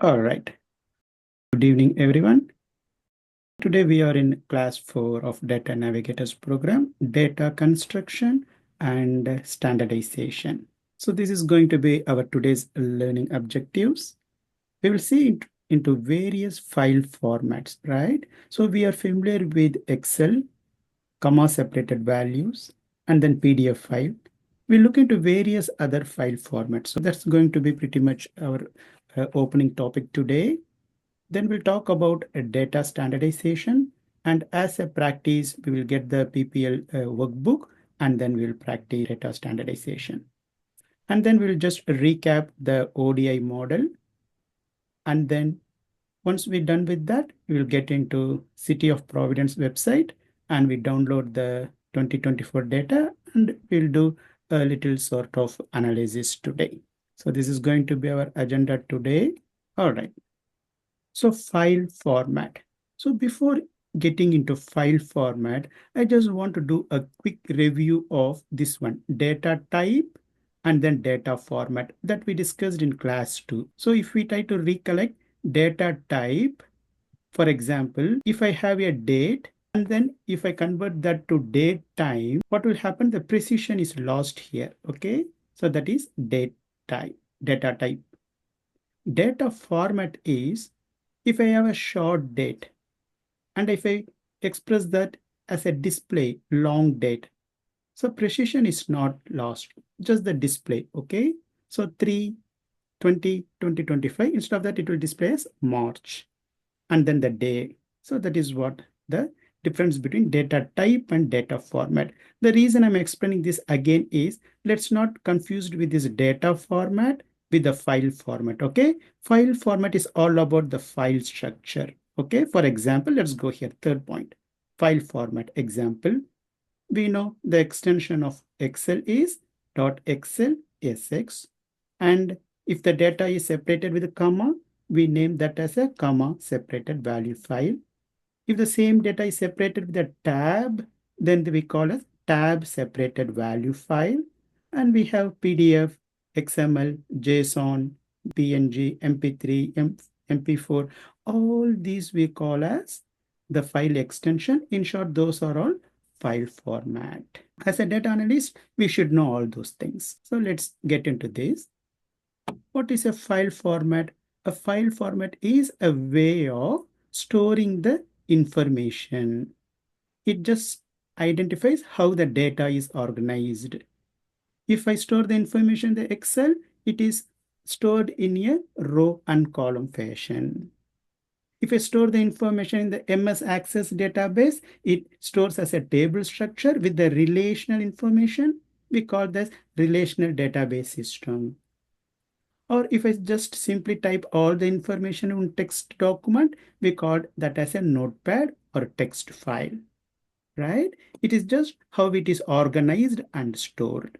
All right. Good evening, everyone. Today we are in class 4 of Data Navigators program, Data Construction and Standardization. So this is going to be our today's learning objectives. We will see into various file formats, right? So we are familiar with Excel, comma separated values, and then PDF file. We look into various other file formats. So that's going to be pretty much our opening topic today. Then we'll talk about data standardization. And as a practice, we will get the PPL workbook and then we'll practice data standardization. And then we'll just recap the ODI model. And then once we're done with that, we'll get into City of Providence website and we download the 2024 data and we'll do a little sort of analysis today. So this is going to be our agenda today. All right. So file format. So before getting into file format, I just want to do a quick review of this one, data type and then data format that we discussed in class 2. So if we try to recollect data type, for example, if I have a date and then if I convert that to date time, what will happen? The precision is lost here. Okay. So that is date type, data type. Data format is if I have a short date and if I express that as a display long date, so precision is not lost, just the display. Okay. So 3/20/2025, instead of that, it will display as March and then the day. So that is what the difference between data type and data format. The reason I'm explaining this again is let's not confused with this data format with the file format. Okay. File format is all about the file structure. Okay. For example, let's go here. Third point, file format example. We know the extension of Excel is .excelSX. And if the data is separated with a comma, we name that as a comma separated value file. If the same data is separated with a tab, then we call it tab separated value file. And we have PDF, XML, JSON, PNG, MP3, MP4. All these we call as the file extension. In short, those are all file format. As a data analyst, we should know all those things. So let's get into this. What is a file format? A file format is a way of storing the information. It just identifies how the data is organized. If I store the information in the Excel, it is stored in a row and column fashion. If I store the information in the MS Access database, it stores as a table structure with the relational information. We call this relational database system. Or if I just simply type all the information in text document, we call that as a notepad or text file, right? It is just how it is organized and stored.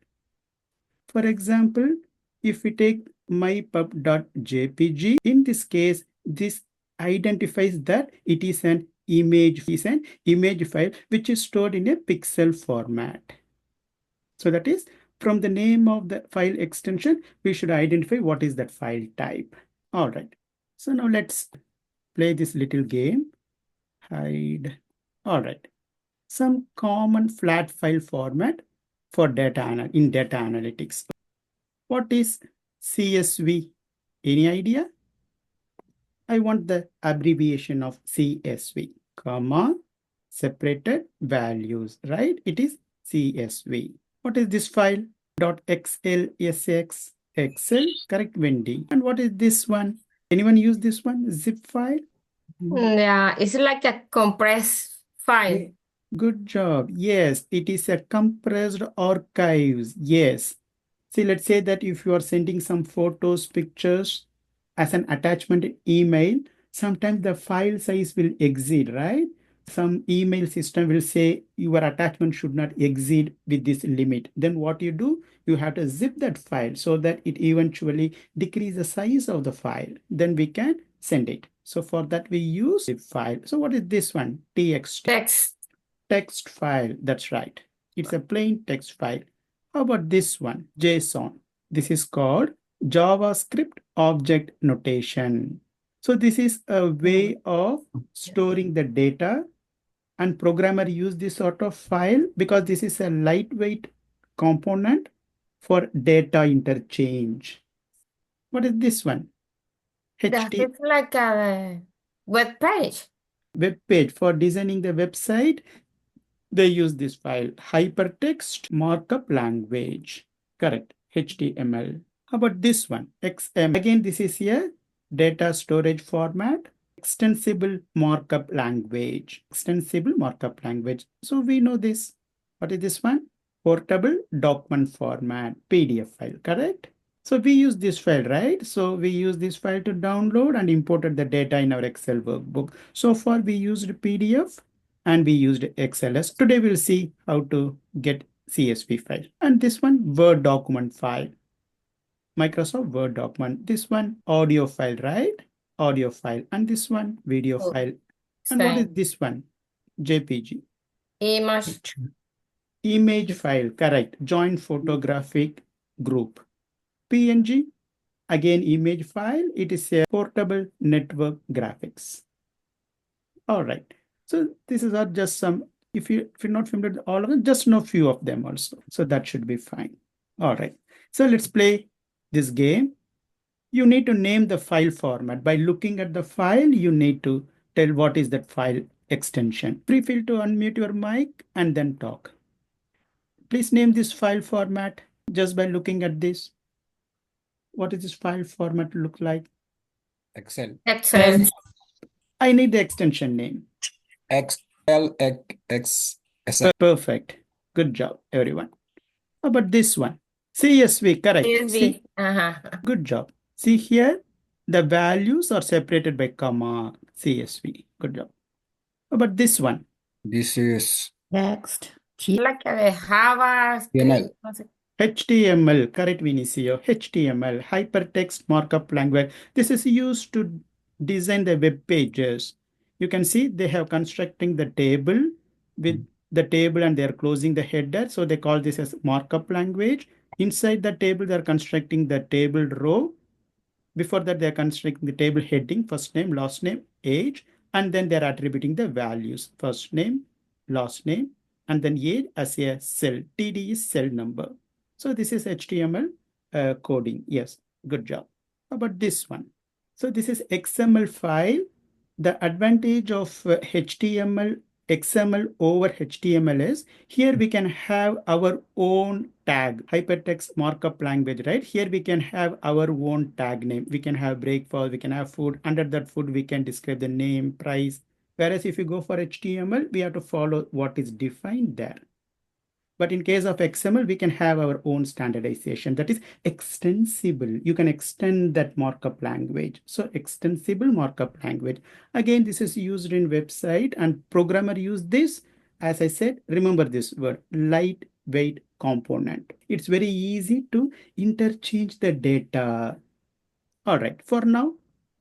For example, if we take mypub.jpg, in this case, this identifies that it is an image file which is stored in a pixel format. So that is from the name of the file extension, we should identify what is that file type. All right. So now let's play this little game. Hide. All right. Some common flat file format for data in data analytics. What is CSV? Any idea? I want the abbreviation of CSV, comma, separated values, right? It is CSV. What is this file? .xlsx, Excel, correct, Wendy. And what is this one? Anyone use this one? Zip file? Yeah, it's like a compressed file. Good job. Yes, it is a compressed archives. Yes. See, let's say that if you are sending some photos, pictures as an attachment email, sometimes the file size will exceed, right? Some email system will say your attachment should not exceed with this limit. Then what you do, you have to zip that file so that it eventually decrease the size of the file. Then we can send it. So for that, we use zip file. So what is this one? Text file. That's right. It's a plain text file. How about this one? JSON. This is called JavaScript Object Notation. So this is a way of storing the data, and programmer use this sort of file because this is a lightweight component for data interchange. What is this one? That is like a web page. Web page. For designing the website, they use this file, hypertext markup language. Correct, HTML. How about this one? XML. Again, this is a data storage format, extensible markup language. Extensible markup language. So we know this. What is this one? Portable document format, PDF file, correct? So we use this file, right? So we use this file to download and imported the data in our Excel workbook. So far we used PDF and we used XLS. Today we'll see how to get CSV file. And this one, Word document file. Microsoft Word document. This one, audio file, right? Audio file. And this one, video file. And what is Same. this one? JPG. Image. Image file, correct. Joint photographic group. PNG, again image file. It is a portable network graphics. All right. So this is just some, if you're not familiar with all of them, just know few of them also. So that should be fine. All right. So let's play this game. You need to name the file format. By looking at the file, you need to tell what is that file extension. Feel free to unmute your mic and then talk. Please name this file format just by looking at this. What is this file format look like? Excel. Excel. I need the extension name. Excel. Excel. Perfect. Good job, everyone. How about this one? CSV, correct. CSV. Good job. See here, the values are separated by comma, CSV. Good job. How about this one? This is Next. Like a HTML. HTML, correct, Vinicio. HTML, hypertext markup language. This is used to design the web pages. You can see they have constructing the table with the table and they're closing the header. So they call this as markup language. Inside the table, they're constructing the table row. Before that, they're constructing the table heading, first name, last name, age, and then they're attributing the values, first name, last name, and then age as a cell. TD is cell number. So this is HTML coding. Yes, good job. How about this one? So this is XML file. The advantage of HTML, XML over HTML is here we can have our own tag, hypertext markup language, right? Here we can have our own tag name. We can have breakfast, we can have food. Under that food, we can describe the name, price. Whereas if you go for HTML, we have to follow what is defined there. But in case of XML, we can have our own standardization that is extensible. You can extend that markup language. So extensible markup language. Again, this is used in website and programmer use this. As I said, remember this word, lightweight component. It's very easy to interchange the data. All right, for now,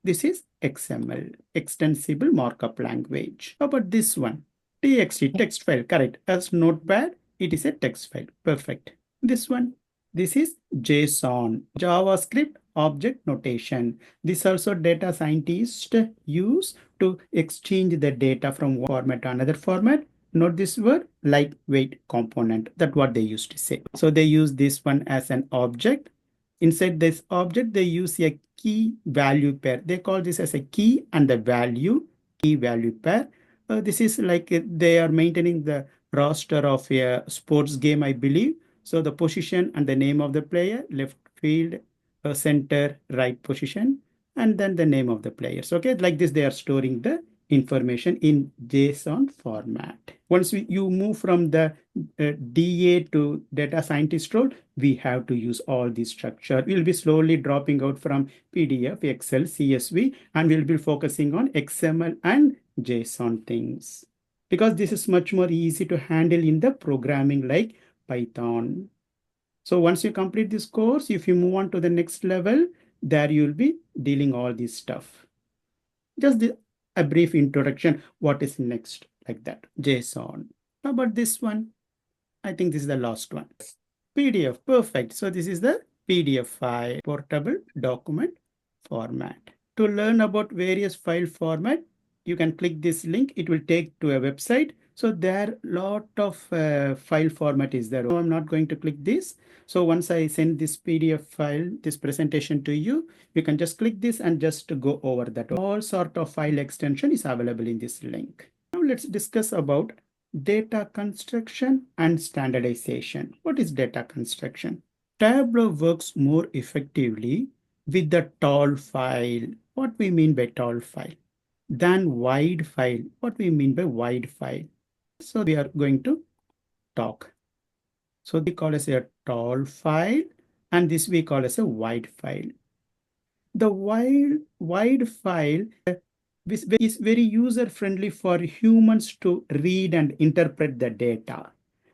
this is XML, extensible markup language. How about this one? TXT, text file, correct. As notepad, it is a text file. Perfect. This one, this is JSON, JavaScript object notation. This also data scientists use to exchange the data from one format to another format. Note this word, lightweight component. That's what they used to say. So they use this one as an object. Inside this object, they use a key value pair. They call this as a key and the value, key value pair. This is like they are maintaining the roster of a sports game, I believe. So the position and the name of the player, left field, center, right position, and then the name of the players. Okay, like this, they are storing the information in JSON format. Once you move from the DA to data scientist role, we have to use all this structure. We'll be slowly dropping out from PDF, Excel, CSV, and we'll be focusing on XML and JSON things. Because this is much more easy to handle in the programming like Python. So once you complete this course, if you move on to the next level, there you'll be dealing all this stuff. Just a brief introduction, what is next, like that, JSON. How about this one? I think this is the last one. PDF, perfect. So this is the PDF file, portable document format. To learn about various file format, you can click this link. It will take to a website. So there lot of file format is there. So I'm not going to click this. So once I send this PDF file, this presentation to you, you can just click this and just go over that. All sort of file extension is available in this link. Now let's discuss about data construction and standardization. What is data construction? Tableau works more effectively with the tall file. What we mean by tall file? Than wide file. What we mean by wide file? So we are going to talk. So we call as a tall file, and this we call as a wide file. The wide file is very user friendly for humans to read and interpret the data.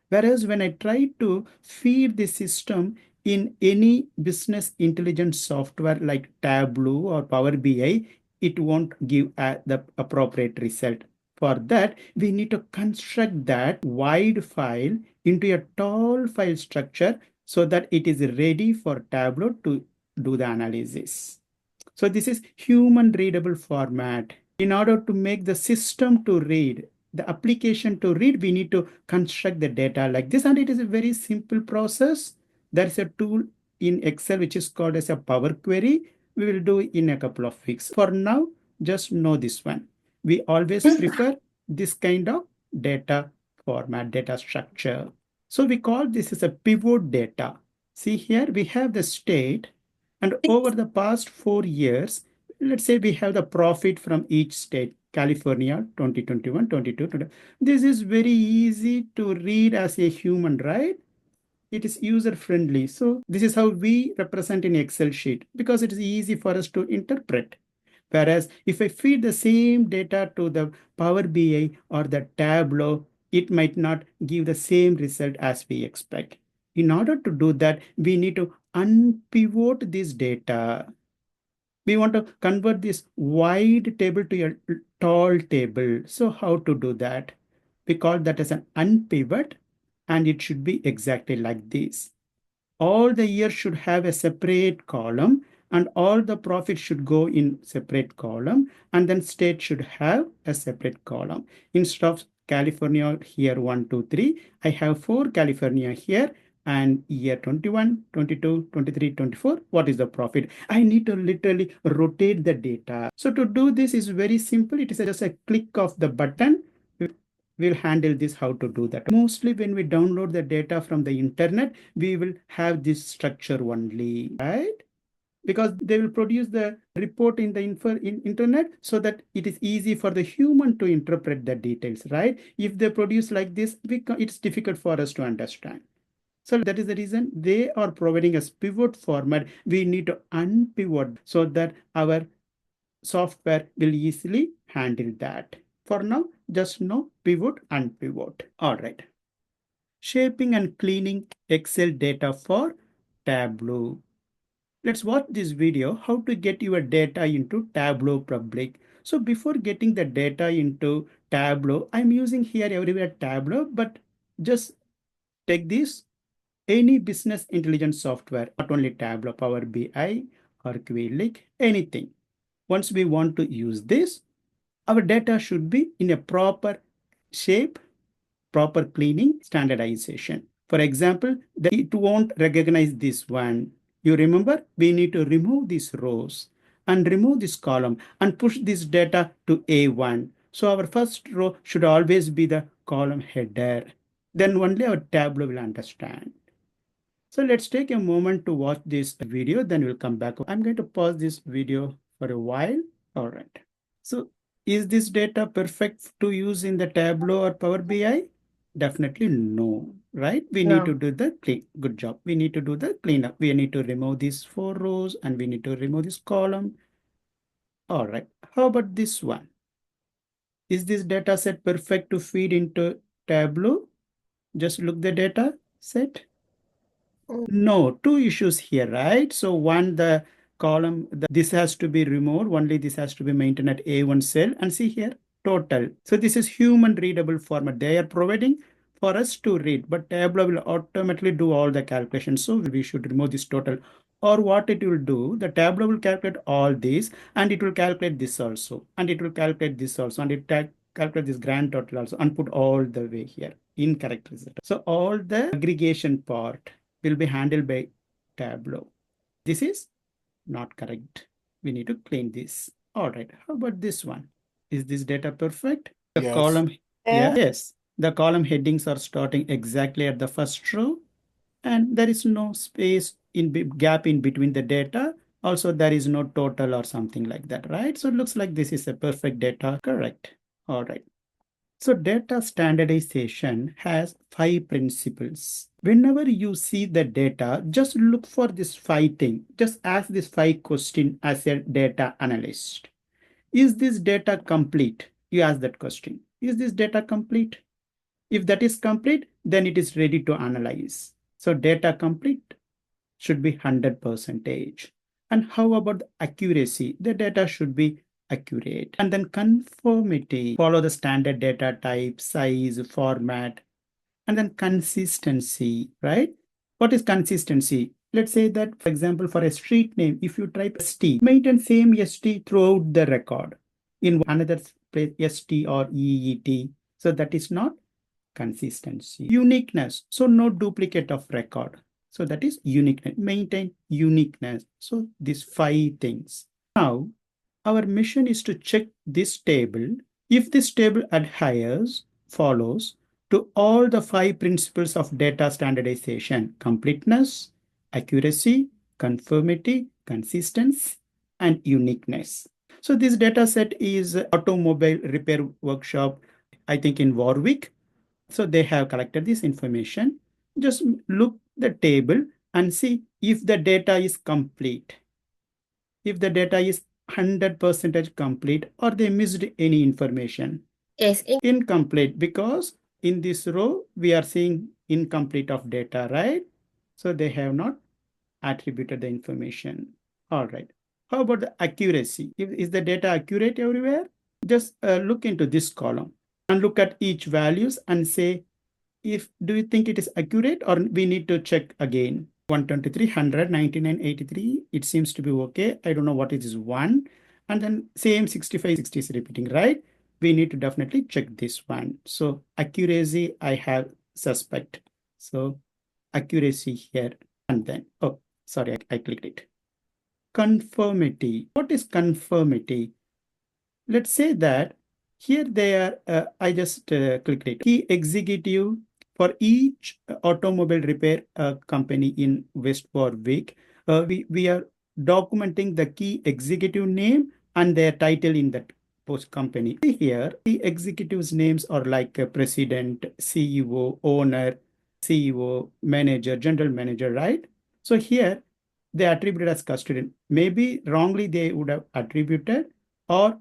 Whereas when I try to feed the system in any business intelligence software like Tableau or Power BI, it won't give the appropriate result. For that, we need to construct that wide file into a tall file structure so that it is ready for Tableau to do the analysis. So this is human readable format. In order to make the system to read, the application to read, we need to construct the data like this. And it is a very simple process. There is a tool in Excel which is called as a Power Query. We will do in a couple of weeks. For now, just know this one. We always prefer this kind of data format, data structure. So we call this as a pivot data. See here, we have the state, and over the past 4 years, let's say we have the profit from each state. California 2021, 22, 20. This is very easy to read as a human, right? It is user friendly. So this is how we represent in Excel sheet because it is easy for us to interpret. Whereas if I feed the same data to the Power BI or the Tableau, it might not give the same result as we expect. In order to do that, we need to unpivot this data. We want to convert this wide table to a tall table. So how to do that? We call that as an unpivot, and it should be exactly like this. All the years should have a separate column, and all the profit should go in separate column, and then state should have a separate column. Instead of California here 1, 2, 3, I have 4 California here, and year 21, 22, 23, 24, what is the profit? I need to literally rotate the data. So to do this is very simple. It is just a click of the button. We'll handle this, how to do that. Mostly when we download the data from the internet, we will have this structure only, right? Because they will produce the report in the internet so that it is easy for the human to interpret the details, right? If they produce like this, it's difficult for us to understand. So that is the reason they are providing a pivot format. We need to unpivot so that our software will easily handle that. For now, just know pivot and pivot. All right. Shaping and cleaning Excel data for Tableau. Let's watch this video, how to get your data into Tableau Public. So before getting the data into Tableau, I'm using here everywhere Tableau, but just take this, any business intelligence software, not only Tableau, Power BI or Qlik, anything. Once we want to use this, our data should be in a proper shape, proper cleaning, standardization. For example, it won't recognize this one. You remember, we need to remove these rows and remove this column and push this data to A1. So our first row should always be the column header. Then only our Tableau will understand. So let's take a moment to watch this video, then we'll come back. I'm going to pause this video for a while. All right. So is this data perfect to use in the Tableau or Power BI? Definitely no, right? We need to do the clean. Good job. We need to do the cleanup. We need to remove these 4 rows and we need to remove this column. All right. How about this one? Is this data set perfect to feed into Tableau? Just look the data set. No, 2 issues here, right? So one, the column, this has to be removed. Only this has to be maintained at A1 cell. And see here, total. So this is human readable format. They are providing for us to read, but Tableau will automatically do all the calculations. So we should remove this total. Or what it will do, the Tableau will calculate all these, and it will calculate this also, and it will calculate this also, and it calculate this grand total also, and put all the way here, incorrect result. So all the aggregation part will be handled by Tableau. This is not correct. We need to clean this. All right, how about this one? Is this data perfect? The Yes. column, yes, the column headings are starting exactly at the first row, and there is no space in gap in between the data. Also, there is no total or something like that, right? So it looks like this is a perfect data, correct? All right. So data standardization has 5 principles. Whenever you see the data, just look for this 5 thing. Just ask this 5 question as a data analyst. Is this data complete? You ask that question. Is this data complete? If that is complete, then it is ready to analyze. So data complete should be 100%. And how about the accuracy? The data should be accurate. And then conformity, follow the standard data type, size, format, and then consistency, right? What is consistency? Let's say that, for example, for a street name, if you type ST, maintain same ST throughout the record. In another place, ST or EET. So that is not consistency. Uniqueness. So no duplicate of record. So that is uniqueness. Maintain uniqueness. So these 5 things. Now, our mission is to check this table. If this table adheres, follows to all the 5 principles of data standardization: completeness, accuracy, conformity, consistency, and uniqueness. So this data set is automobile repair workshop, I think in Warwick. So they have collected this information. Just look the table and see if the data is complete. If the data is 100% complete, or they missed any information. Yes, Incomplete, because in this row we are seeing incomplete of data, right? So they have not attributed the information. All right. How about the accuracy? Is the data accurate everywhere? Just look into this column and look at each values and say, do you think it is accurate, or we need to check again? 123, 100, 99, 83. It seems to be okay. I don't know what it is, 1. And then same 65, 60 is repeating, right? We need to definitely check this one. So accuracy, I have suspect. So accuracy here. And then, oh, sorry, I clicked it. Conformity. What is conformity? Let's say that here they are, I just clicked it. Key executive for each automobile repair company in West Warwick. We are documenting the key executive name and their title in that post company. Here, the executives' names are like president, CEO, owner, CEO, manager, general manager, right? So here, they attributed as custodian. Maybe wrongly they would have attributed, or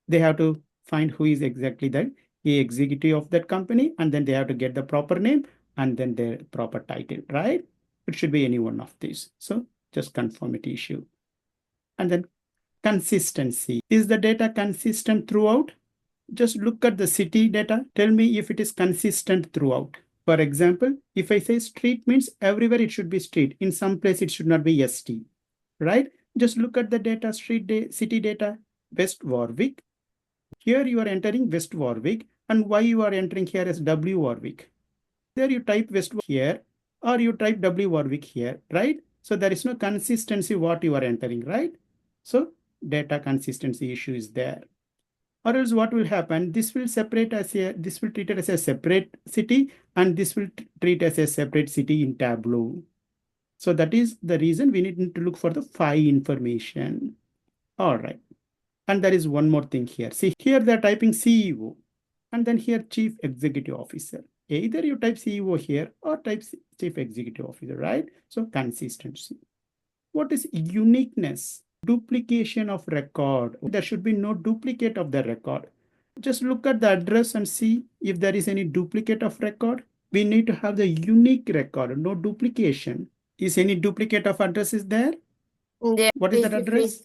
they have to find who is exactly the executive of that company, and then they have to get the proper name and then their proper title, right? It should be any one of these. So just conformity issue. And then consistency. Is the data consistent throughout? Just look at the city data. Tell me if it is consistent throughout. For example, if I say street means everywhere it should be street. In some place it should not be ST, right? Just look at the data, city data, West Warwick. Here you are entering West Warwick, and why you are entering here as W Warwick. There you type West here, or you type W Warwick here, right? So there is no consistency what you are entering, right? So data consistency issue is there. Or else what will happen? This will treat it as a separate city, and this will treat as a separate city in Tableau. So that is the reason we need to look for the 5 information. All right. And there is one more thing here. See, here they're typing CEO, and then here Chief Executive Officer. Either you type CEO here or type Chief Executive Officer, right? So consistency. What is uniqueness? Duplication of record. There should be no duplicate of the record. Just look at the address and see if there is any duplicate of record. We need to have the unique record, no duplication. Is any duplicate of address is there? yeah, What is that address?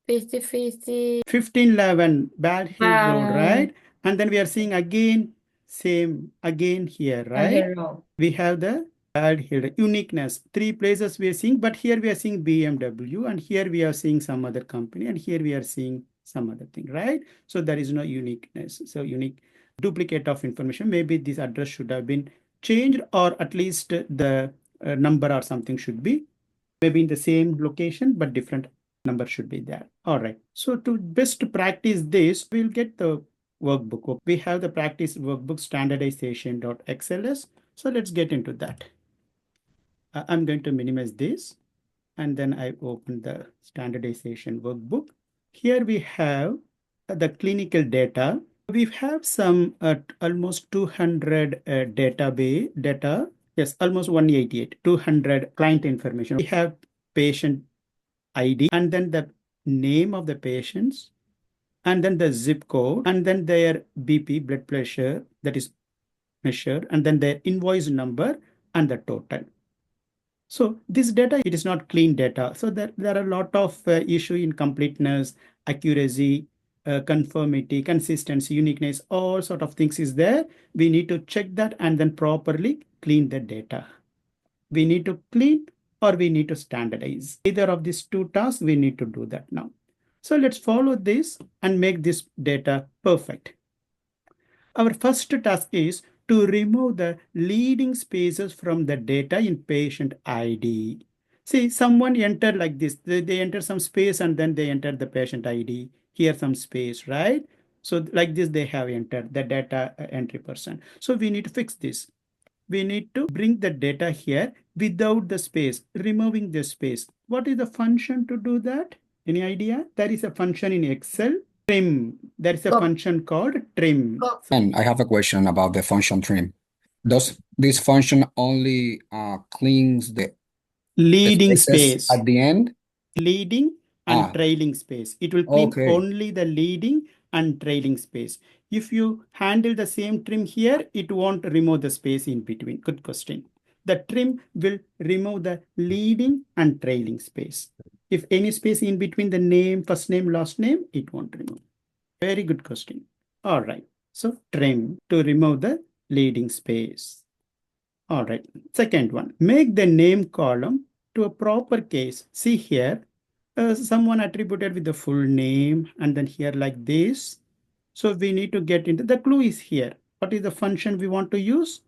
50. 1511 Bad Hill Road, Bad. right? And then we are seeing again, same again here, right? Hello. We have the Add here uniqueness. 3 places we are seeing, but here we are seeing BMW, and here we are seeing some other company, and here we are seeing some other thing, right? So there is no uniqueness. So unique duplicate of information. Maybe this address should have been changed, or at least the number or something should be maybe in the same location, but different number should be there. All right. So to best practice this, we'll get the workbook. We have the practice workbook standardization.xls. So let's get into that. I'm going to minimize this, and then I open the standardization workbook. Here we have the clinical data. We have some almost 200 data. Yes, almost 188, 200 client information. We have patient ID, and then the name of the patients, and then the zip code, and then their BP, blood pressure, that is measured, and then their invoice number and the total. So this data, it is not clean data. So there are a lot of issue in completeness, accuracy, conformity, consistency, uniqueness, all sort of things is there. We need to check that and then properly clean the data. We need to clean or we need to standardize. Either of these two tasks, we need to do that now. So let's follow this and make this data perfect. Our first task is to remove the leading spaces from the data in patient ID. See, someone entered like this. They enter some space and then they enter the patient ID. Here some space, right? So like this, they have entered the data entry person. So we need to fix this. We need to bring the data here without the space, removing the space. What is the function to do that? Any idea? There is a function in Excel, trim. There is a function called trim. And I have a question about the function trim. Does this function only cleans the Leading spaces space, at the end? leading and trailing space. It will clean only the leading and trailing space. If you handle the same trim here, it won't remove the space in between. Good question. The trim will remove the leading and trailing space. If any space in between the name, first name, last name, it won't remove. Very good question. All right. So trim to remove the leading space. All right. Second one, make the name column to a proper case. See here, someone attributed with the full name and then here like this. So we need to get into the clue is here. What is the function we want to use?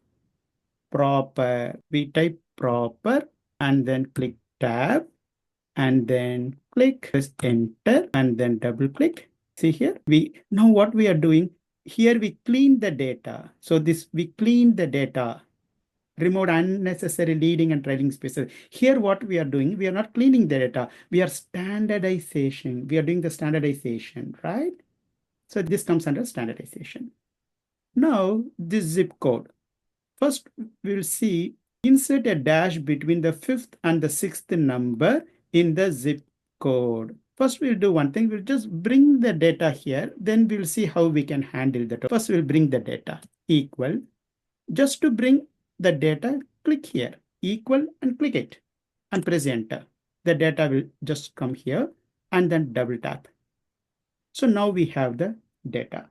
Proper. We type proper and then click tab and then click, press enter and then double click. See here, we know what we are doing. Here we clean the data. So this, we clean the data, remove unnecessary leading and trailing spaces. Here what we are doing, we are not cleaning the data. We are standardization. We are doing the standardization, right? So this comes under standardization. Now this zip code. First, we will see insert a dash between the 5th and the 6th number in the zip code. First, we'll do one thing. We'll just bring the data here. Then we'll see how we can handle that. First, we'll bring the data equal. Just to bring the data, click here, equal, and click it and press enter. The data will just come here and then double tap. So now we have the data.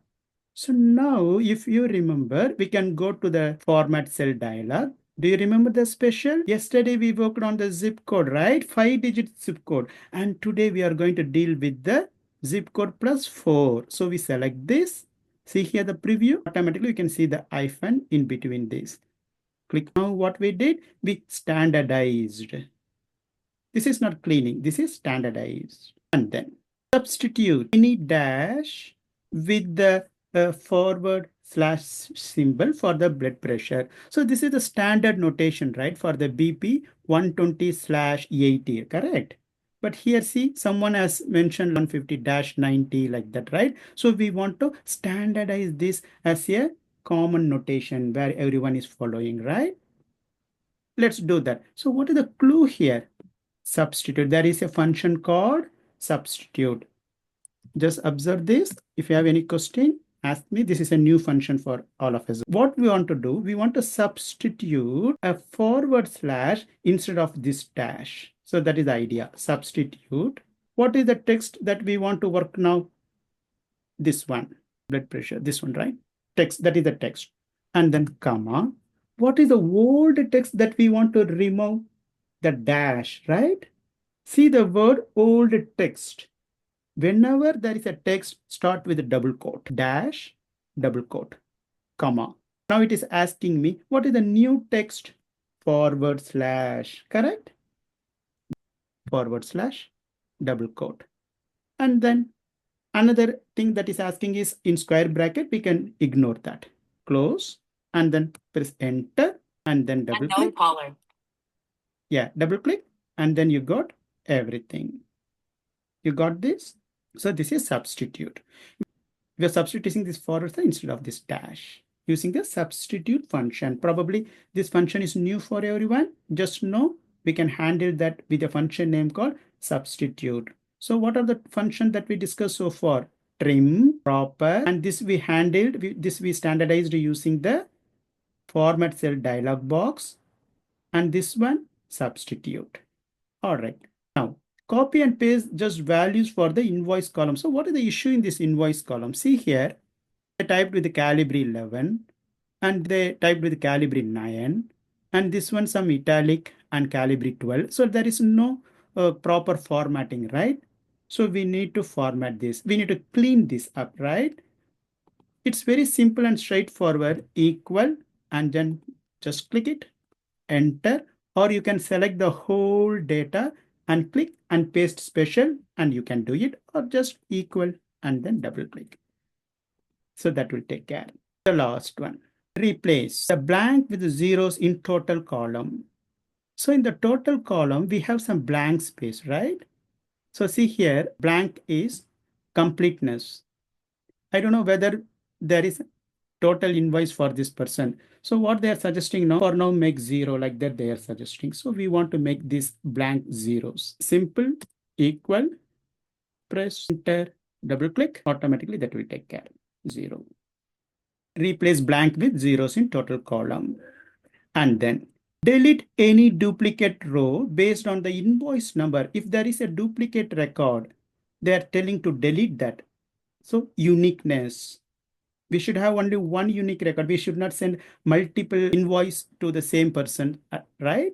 So now, if you remember, we can go to the format cell dialog. Do you remember the special? Yesterday we worked on the zip code, right? 5-digit zip code. And today we are going to deal with the zip code plus 4. So we select this. See here the preview. Automatically you can see the hyphen in between this. Click. Now what we did, we standardized. This is not cleaning. This is standardized. And then substitute any dash with the forward slash symbol for the blood pressure. So this is the standard notation, right? For the BP 120/80, correct? But here, see, someone has mentioned 150-90 like that, right? So we want to standardize this as a common notation where everyone is following, right? Let's do that. So what is the clue here? Substitute. There is a function called substitute. Just observe this. If you have any question, ask me. This is a new function for all of us. What we want to do, we want to substitute a forward slash instead of this dash. So that is the idea. Substitute. What is the text that we want to work now? This one, blood pressure, this one, right? Text, that is the text. And then comma. What is the old text that we want to remove? The dash, right? See the word old text. Whenever there is a text, start with a double quote, dash, double quote, comma. Now it is asking me, what is the new text? Forward slash, correct? Forward slash, double quote. And then another thing that is asking is in square bracket, we can ignore that. Close and then press enter and then double click. Yeah, double click and then you got everything. You got this? So this is substitute. We are substituting this forward slash instead of this dash using the substitute function. Probably this function is new for everyone. Just know we can handle that with a function name called substitute. So what are the functions that we discussed so far? Trim, proper, and this we handled, we standardized using the format cell dialog box, and this one substitute. All right. Now copy and paste just values for the invoice column. So what is the issue in this invoice column? See here, they typed with the Calibri 11 and they typed with Calibri 9 and this one some italic and Calibri 12. So there is no proper formatting, right? So we need to format this. We need to clean this up, right? It's very simple and straightforward. Equal and then just click it, enter, or you can select the whole data and click and paste special and you can do it, or just equal and then double click. So that will take care. The last one, replace the blank with the zeros in total column. So in the total column, we have some blank space, right? So see here, blank is completeness. I don't know whether there is total invoice for this person. So what they are suggesting now, for now make 0 like that they are suggesting. So we want to make this blank zeros. Simple, equal, press enter, double click, automatically that will take care. 0. Replace blank with zeros in total column. And then delete any duplicate row based on the invoice number. If there is a duplicate record, they are telling to delete that. So uniqueness. We should have only one unique record. We should not send multiple invoice to the same person, right?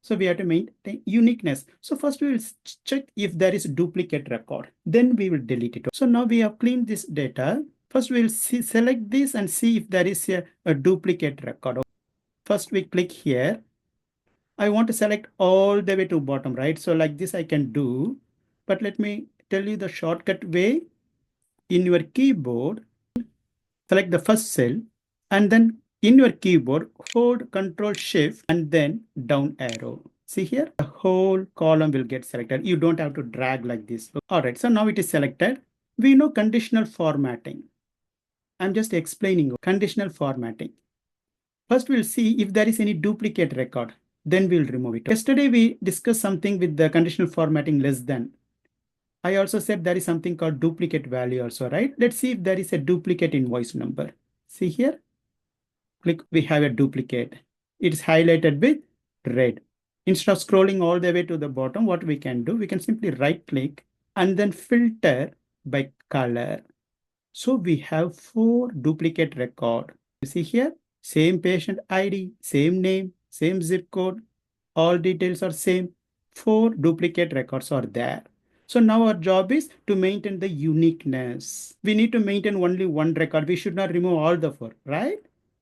So we have to maintain uniqueness. So first we will check if there is a duplicate record. Then we will delete it. So now we have cleaned this data. First we will select this and see if there is a duplicate record. First we click here. I want to select all the way to bottom, right? So like this I can do. But let me tell you the shortcut way. In your keyboard, select the first cell and then in your keyboard, hold Control Shift and then down arrow. See here, the whole column will get selected. You don't have to drag like this. All right, so now it is selected. We know conditional formatting. I'm just explaining conditional formatting. First, we'll see if there is any duplicate record. Then we'll remove it. Yesterday, we discussed something with the conditional formatting less than. I also said there is something called duplicate value also, right? Let's see if there is a duplicate invoice number. See here, click, we have a duplicate. It's highlighted with red. Instead of scrolling all the way to the bottom, what we can do, we can simply right click and then filter by color. So we have 4 duplicate record. You see here, same patient ID, same name, same zip code, all details are same. 4 duplicate records are there. So now our job is to maintain the uniqueness. We need to maintain only one record. We should not remove all the 4, right?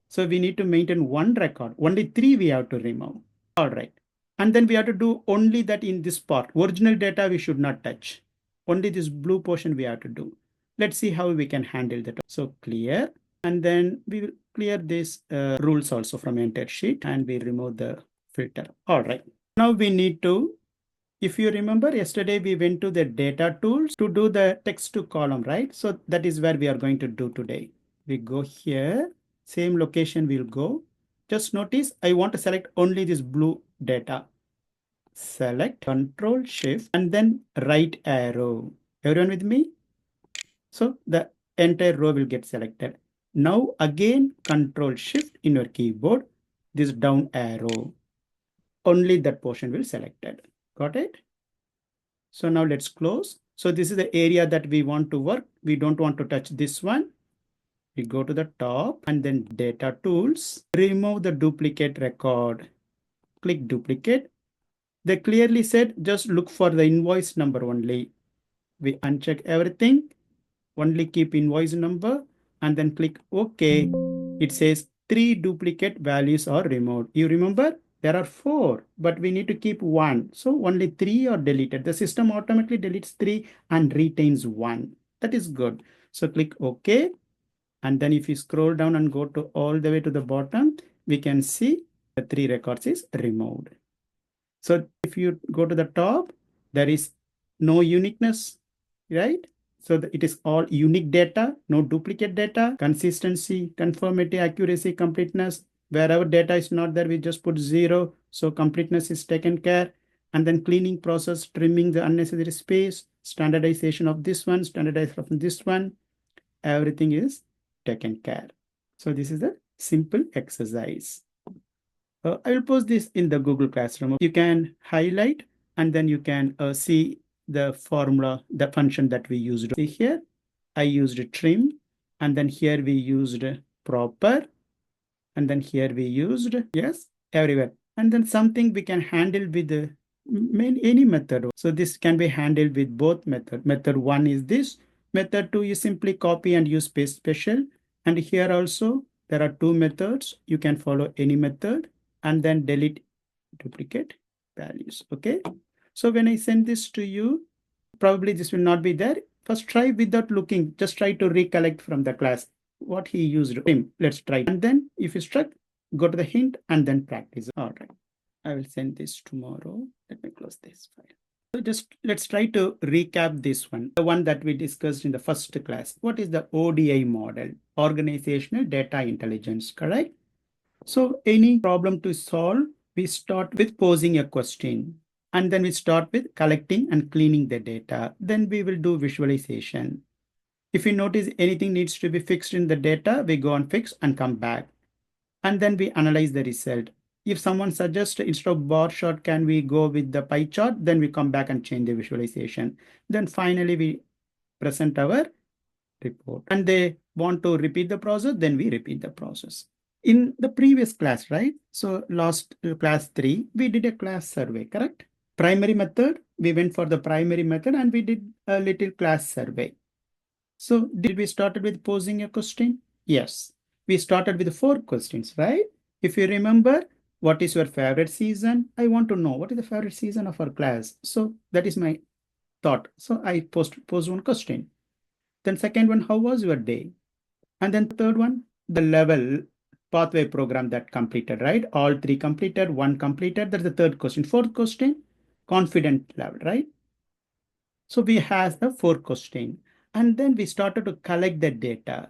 So we need to maintain one record. Only 3 we have to remove. All right. And then we have to do only that in this part. Original data we should not touch. Only this blue portion we have to do. Let's see how we can handle that. So clear. And then we will clear these rules also from entire sheet and we remove the filter. All right. Now we need to, if you remember yesterday, we went to the data tools to do the text to column, right? So that is where we are going to do today. We go here, same location we'll go. Just notice I want to select only this blue data. Select Control Shift and then right arrow. Everyone with me? So the entire row will get selected. Now again Control Shift in your keyboard, this down arrow. Only that portion will selected. Got it? So now let's close. So this is the area that we want to work. We don't want to touch this one. We go to the top and then data tools, remove the duplicate record, click duplicate. They clearly said just look for the invoice number only. We uncheck everything, only keep invoice number and then click OK. It says 3 duplicate values are removed. You remember there are 4, but we need to keep 1. So only 3 are deleted. The system automatically deletes 3 and retains 1. That is good. So click OK. And then if you scroll down and go to all the way to the bottom, we can see the 3 records is removed. So if you go to the top, there is no uniqueness, right? So it is all unique data, no duplicate data, consistency, conformity, accuracy, completeness. Wherever data is not there, we just put 0. So completeness is taken care. And then cleaning process, trimming the unnecessary space, standardization of this one, standardization of this one, everything is taken care. So this is the simple exercise. I will post this in the Google Classroom. You can highlight and then you can see the formula, the function that we used. See here, I used trim and then here we used proper and then here we used, yes, everywhere. And then something we can handle with any method. So this can be handled with both method. Method 1 is this. Method 2 is simply copy and use paste special. And here also there are 2 methods. You can follow any method and then delete duplicate values. Okay. So when I send this to you, probably this will not be there. First try without looking. Just try to recollect from the class what he used. Let's try. And then if you struck, go to the hint and then practice. All right. I will send this tomorrow. Let me close this file. So just let's try to recap this one. The one that we discussed in the first class. What is the ODI model? Organizational Data Intelligence, correct? So any problem to solve, we start with posing a question. And then we start with collecting and cleaning the data. Then we will do visualization. If you notice anything needs to be fixed in the data, we go and fix and come back. And then we analyze the result. If someone suggests instead of bar chart, can we go with the pie chart? Then we come back and change the visualization. Then finally, we present our report. And they want to repeat the process, then we repeat the process. In the previous class, right? So last class 3, we did a class survey, correct? Primary method, we went for the primary method and we did a little class survey. So did we started with posing a question? Yes. We started with 4 questions, right? If you remember, what is your favorite season? I want to know what is the favorite season of our class. So that is my thought. So I posed 1 question. Then second one, how was your day? And then third one, the level pathway program that completed, right? All 3 completed, 1 completed. That's the third question. Fourth question, confident level, right? So we have the 4 question. And then we started to collect the data.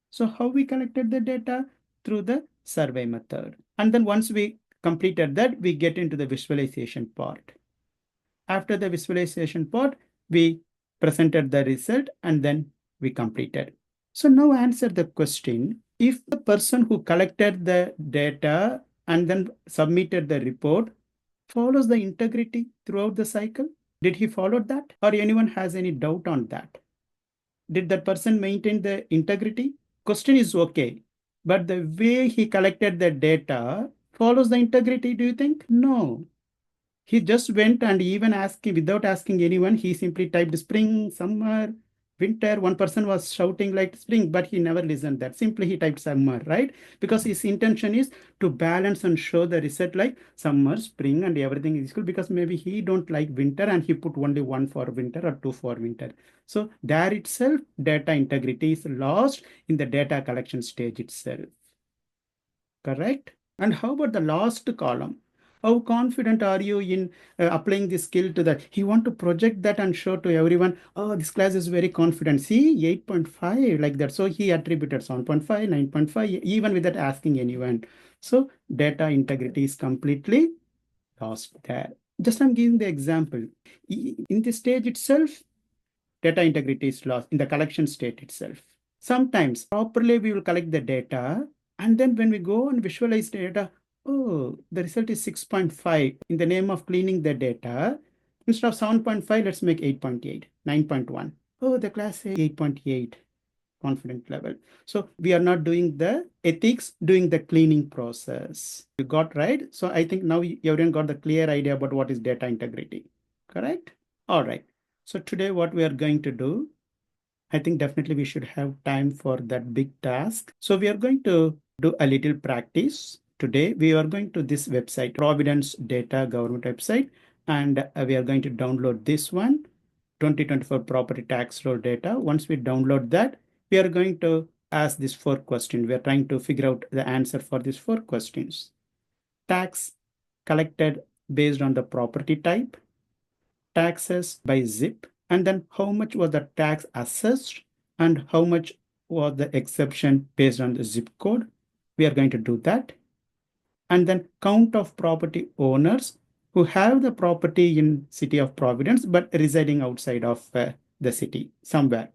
So how we collected the data? Through the survey method. And then once we completed that, we get into the visualization part. After the visualization part, we presented the result and then we completed. So now answer the question. If the person who collected the data and then submitted the report follows the integrity throughout the cycle, did he follow that? Or anyone has any doubt on that? Did that person maintain the integrity? Question is okay. But the way he collected the data follows the integrity, do you think? No. He just went and even asking, without asking anyone, he simply typed spring, summer, winter. One person was shouting like spring, but he never listened that. Simply he typed summer, right? Because his intention is to balance and show the result like summer, spring, and everything is equal, because maybe he don't like winter and he put only 1 for winter or 2 for winter. So there itself, data integrity is lost in the data collection stage itself. Correct? And how about the last column? How confident are you in applying this skill to that? He want to project that and show to everyone, oh, this class is very confident. See, 8.5 like that. So he attributed 7.5, 9.5, even without asking anyone. So data integrity is completely lost there. Just I'm giving the example. In this stage itself, data integrity is lost in the collection state itself. Sometimes properly we will collect the data, and then when we go and visualize data, oh, the result is 6.5. In the name of cleaning the data, instead of 7.5, let's make 8.8, 9.1. Oh, the class is 8.8. confident level. So we are not doing the ethics, doing the cleaning process. You got right? So I think now everyone got the clear idea about what is data integrity, correct? All right. So today what we are going to do, I think definitely we should have time for that big task. So we are going to do a little practice. Today we are going to this website, Providence Data Government website, and we are going to download this one, 2024 property tax roll data. Once we download that, we are going to ask these 4 questions. We are trying to figure out the answer for these 4 questions. Tax collected based on the property type, taxes by zip, and then how much was the tax assessed and how much was the exception based on the zip code. We are going to do that. And then count of property owners who have the property in city of Providence but residing outside of the city somewhere,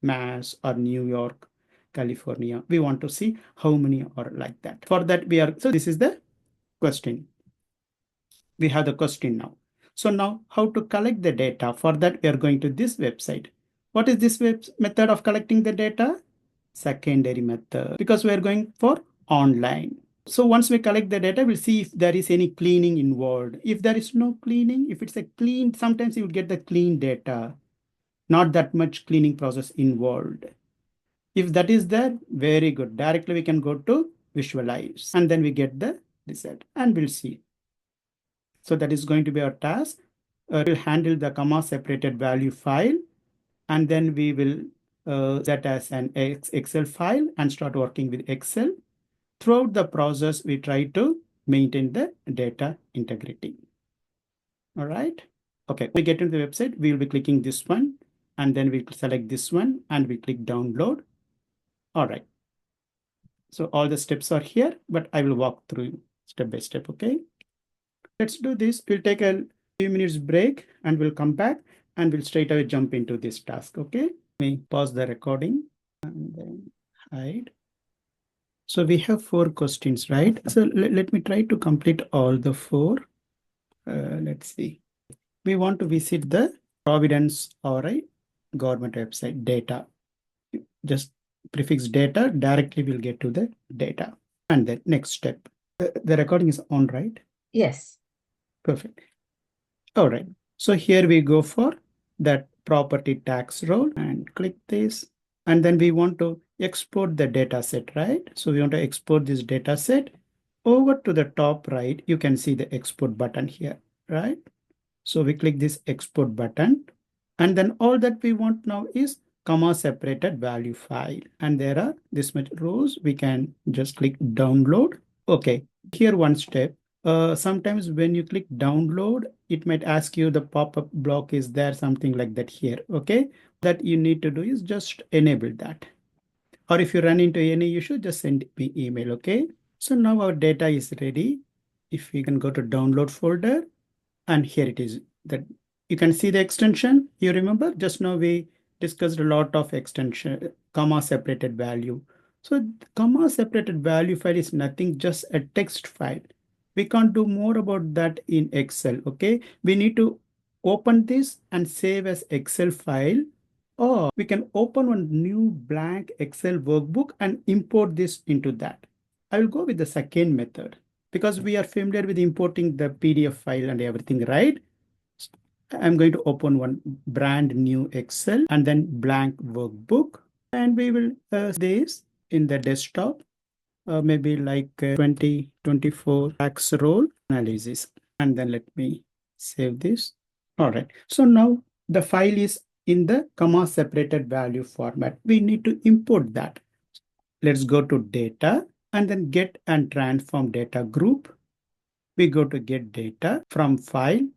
Mass or New York, California. We want to see how many are like that. For that so this is the question. We have the question now. So now how to collect the data? For that, we are going to this website. What is this method of collecting the data? Secondary method, because we are going for online. So once we collect the data, we'll see if there is any cleaning involved. If there is no cleaning, if it's a clean, sometimes you would get the clean data, not that much cleaning process involved. If that is there, very good. Directly we can go to visualize and then we get the result and we'll see. So that is going to be our task. We'll handle the comma separated value file, and then we will that as an Excel file and start working with Excel. Throughout the process, we try to maintain the data integrity. All right. Okay, we get into the website, we will be clicking this one, and then we select this one and we click download. All right. So all the steps are here, but I will walk through step by step, okay? Let's do this. We'll take a few minutes break and we'll come back and we'll straight away jump into this task, okay? Let me pause the recording and then hide. So we have 4 questions, right? So let me try to complete all the 4. Let's see. We want to visit the Providence ODI government website data. Just prefix data, directly we'll get to the data. And then next step. The recording is on, right? Yes. Perfect. All right. So here we go for that property tax roll and click this. And then we want to export the data set, right? So we want to export this data set. Over to the top right, you can see the export button here, right? So we click this export button. And then all that we want now is comma separated value file. And there are this much rows. We can just click download. Okay, here one step. Sometimes when you click download, it might ask you the pop-up block is there, something like that here, okay? That you need to do is just enable that. Or if you run into any issue, just send me email, okay? So now our data is ready. If we can go to download folder, and here it is. That you can see the extension. You remember just now we discussed a lot of extension, comma separated value. So comma separated value file is nothing, just a text file. We can't do more about that in Excel, okay? We need to open this and save as Excel file, or we can open one new blank Excel workbook and import this into that. I will go with the second method because we are familiar with importing the PDF file and everything, right? I'm going to open one brand new Excel and then blank workbook, and we will this in the desktop. Maybe like 2024 tax roll analysis. And then let me save this. All right. So now the file is in the comma separated value format. We need to import that. Let's go to data and then get and transform data group. We go to get data from file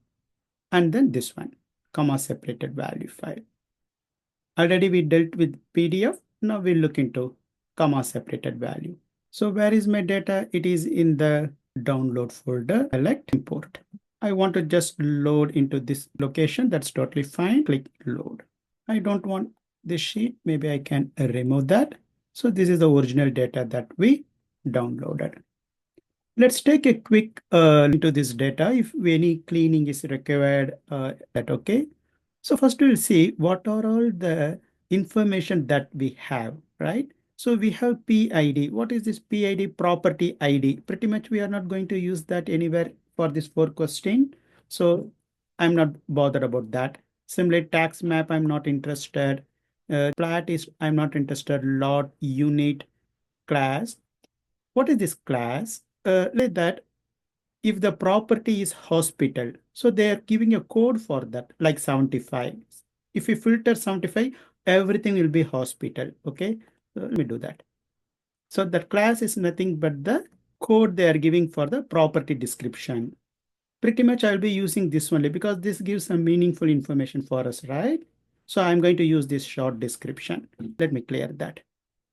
and then this one, comma separated value file. Already we dealt with PDF. Now we look into comma separated value. So where is my data? It is in the download folder. Select import. I want to just load into this location. That's totally fine. Click load. I don't want this sheet. Maybe I can remove that. So this is the original data that we downloaded. Let's take a quick into this data. If any cleaning is required, that okay. So first we'll see what are all the information that we have, right? So we have PID. What is this PID? Property ID. Pretty much we are not going to use that anywhere for this 4 question. So I'm not bothered about that. Similarly, tax map, I'm not interested. Plat is, I'm not interested. Lot, unit, class. What is this class? Like that, if the property is hospital, so they are giving a code for that, like 75. If you filter 75, everything will be hospital. Okay, so let me do that. So that class is nothing but the code they are giving for the property description. Pretty much I'll be using this only because this gives some meaningful information for us, right? So I'm going to use this short description. Let me clear that.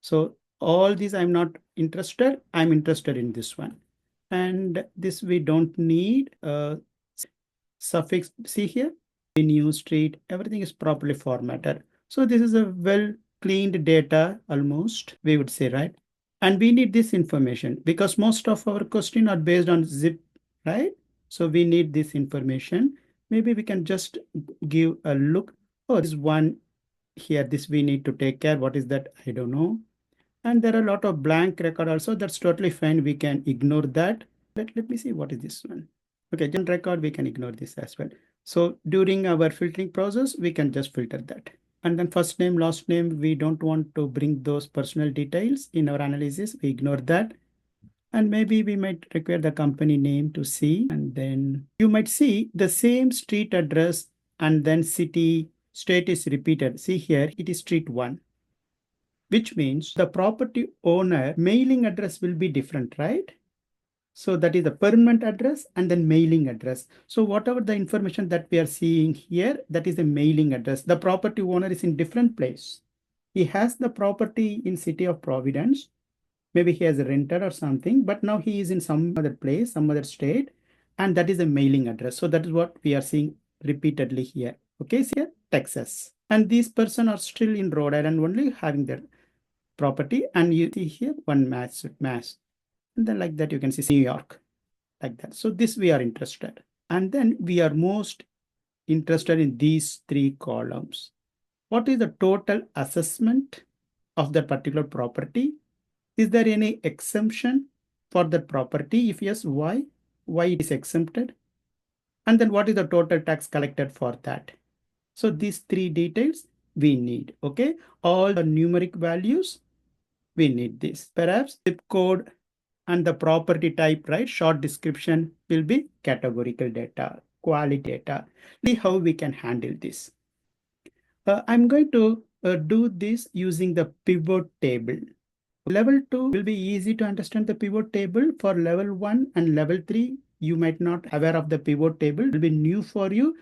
So all these I'm not interested. I'm interested in this one. And this we don't need suffix. See here, new street, everything is properly formatted. So this is a well cleaned data almost, we would say, right? And we need this information because most of our question are based on zip, right? So we need this information. Maybe we can just give a look. Oh, this one here, this we need to take care. What is that? I don't know. And there are a lot of blank record also. That's totally fine. We can ignore that. Let me see what is this one. Okay, general record, we can ignore this as well. So during our filtering process, we can just filter that. And then first name, last name, we don't want to bring those personal details in our analysis. We ignore that. And maybe we might require the company name to see. And then you might see the same street address and then city, state is repeated. See here, it is street 1, which means the property owner mailing address will be different, right? So that is the permanent address and then mailing address. So whatever the information that we are seeing here, that is the mailing address. The property owner is in different place. He has the property in city of Providence. Maybe he has a renter or something, but now he is in some other place, some other state, and that is a mailing address. So that is what we are seeing repeatedly here. Okay, so here, Texas. And these person are still in Rhode Island only having their property. And you see here one mass. And then like that, you can see New York like that. So this we are interested. And then we are most interested in these 3 columns. What is the total assessment of that particular property? Is there any exemption for that property? If yes, why? Why it is exempted? And then what is the total tax collected for that? So these 3 details we need, okay? All the numeric values, we need this. Perhaps zip code and the property type, right? Short description will be categorical data, quality data. See how we can handle this. I'm going to do this using the pivot table. Level 2 will be easy to understand the pivot table. For level 1 and level 3, you might not aware of the pivot table. It will be new for you,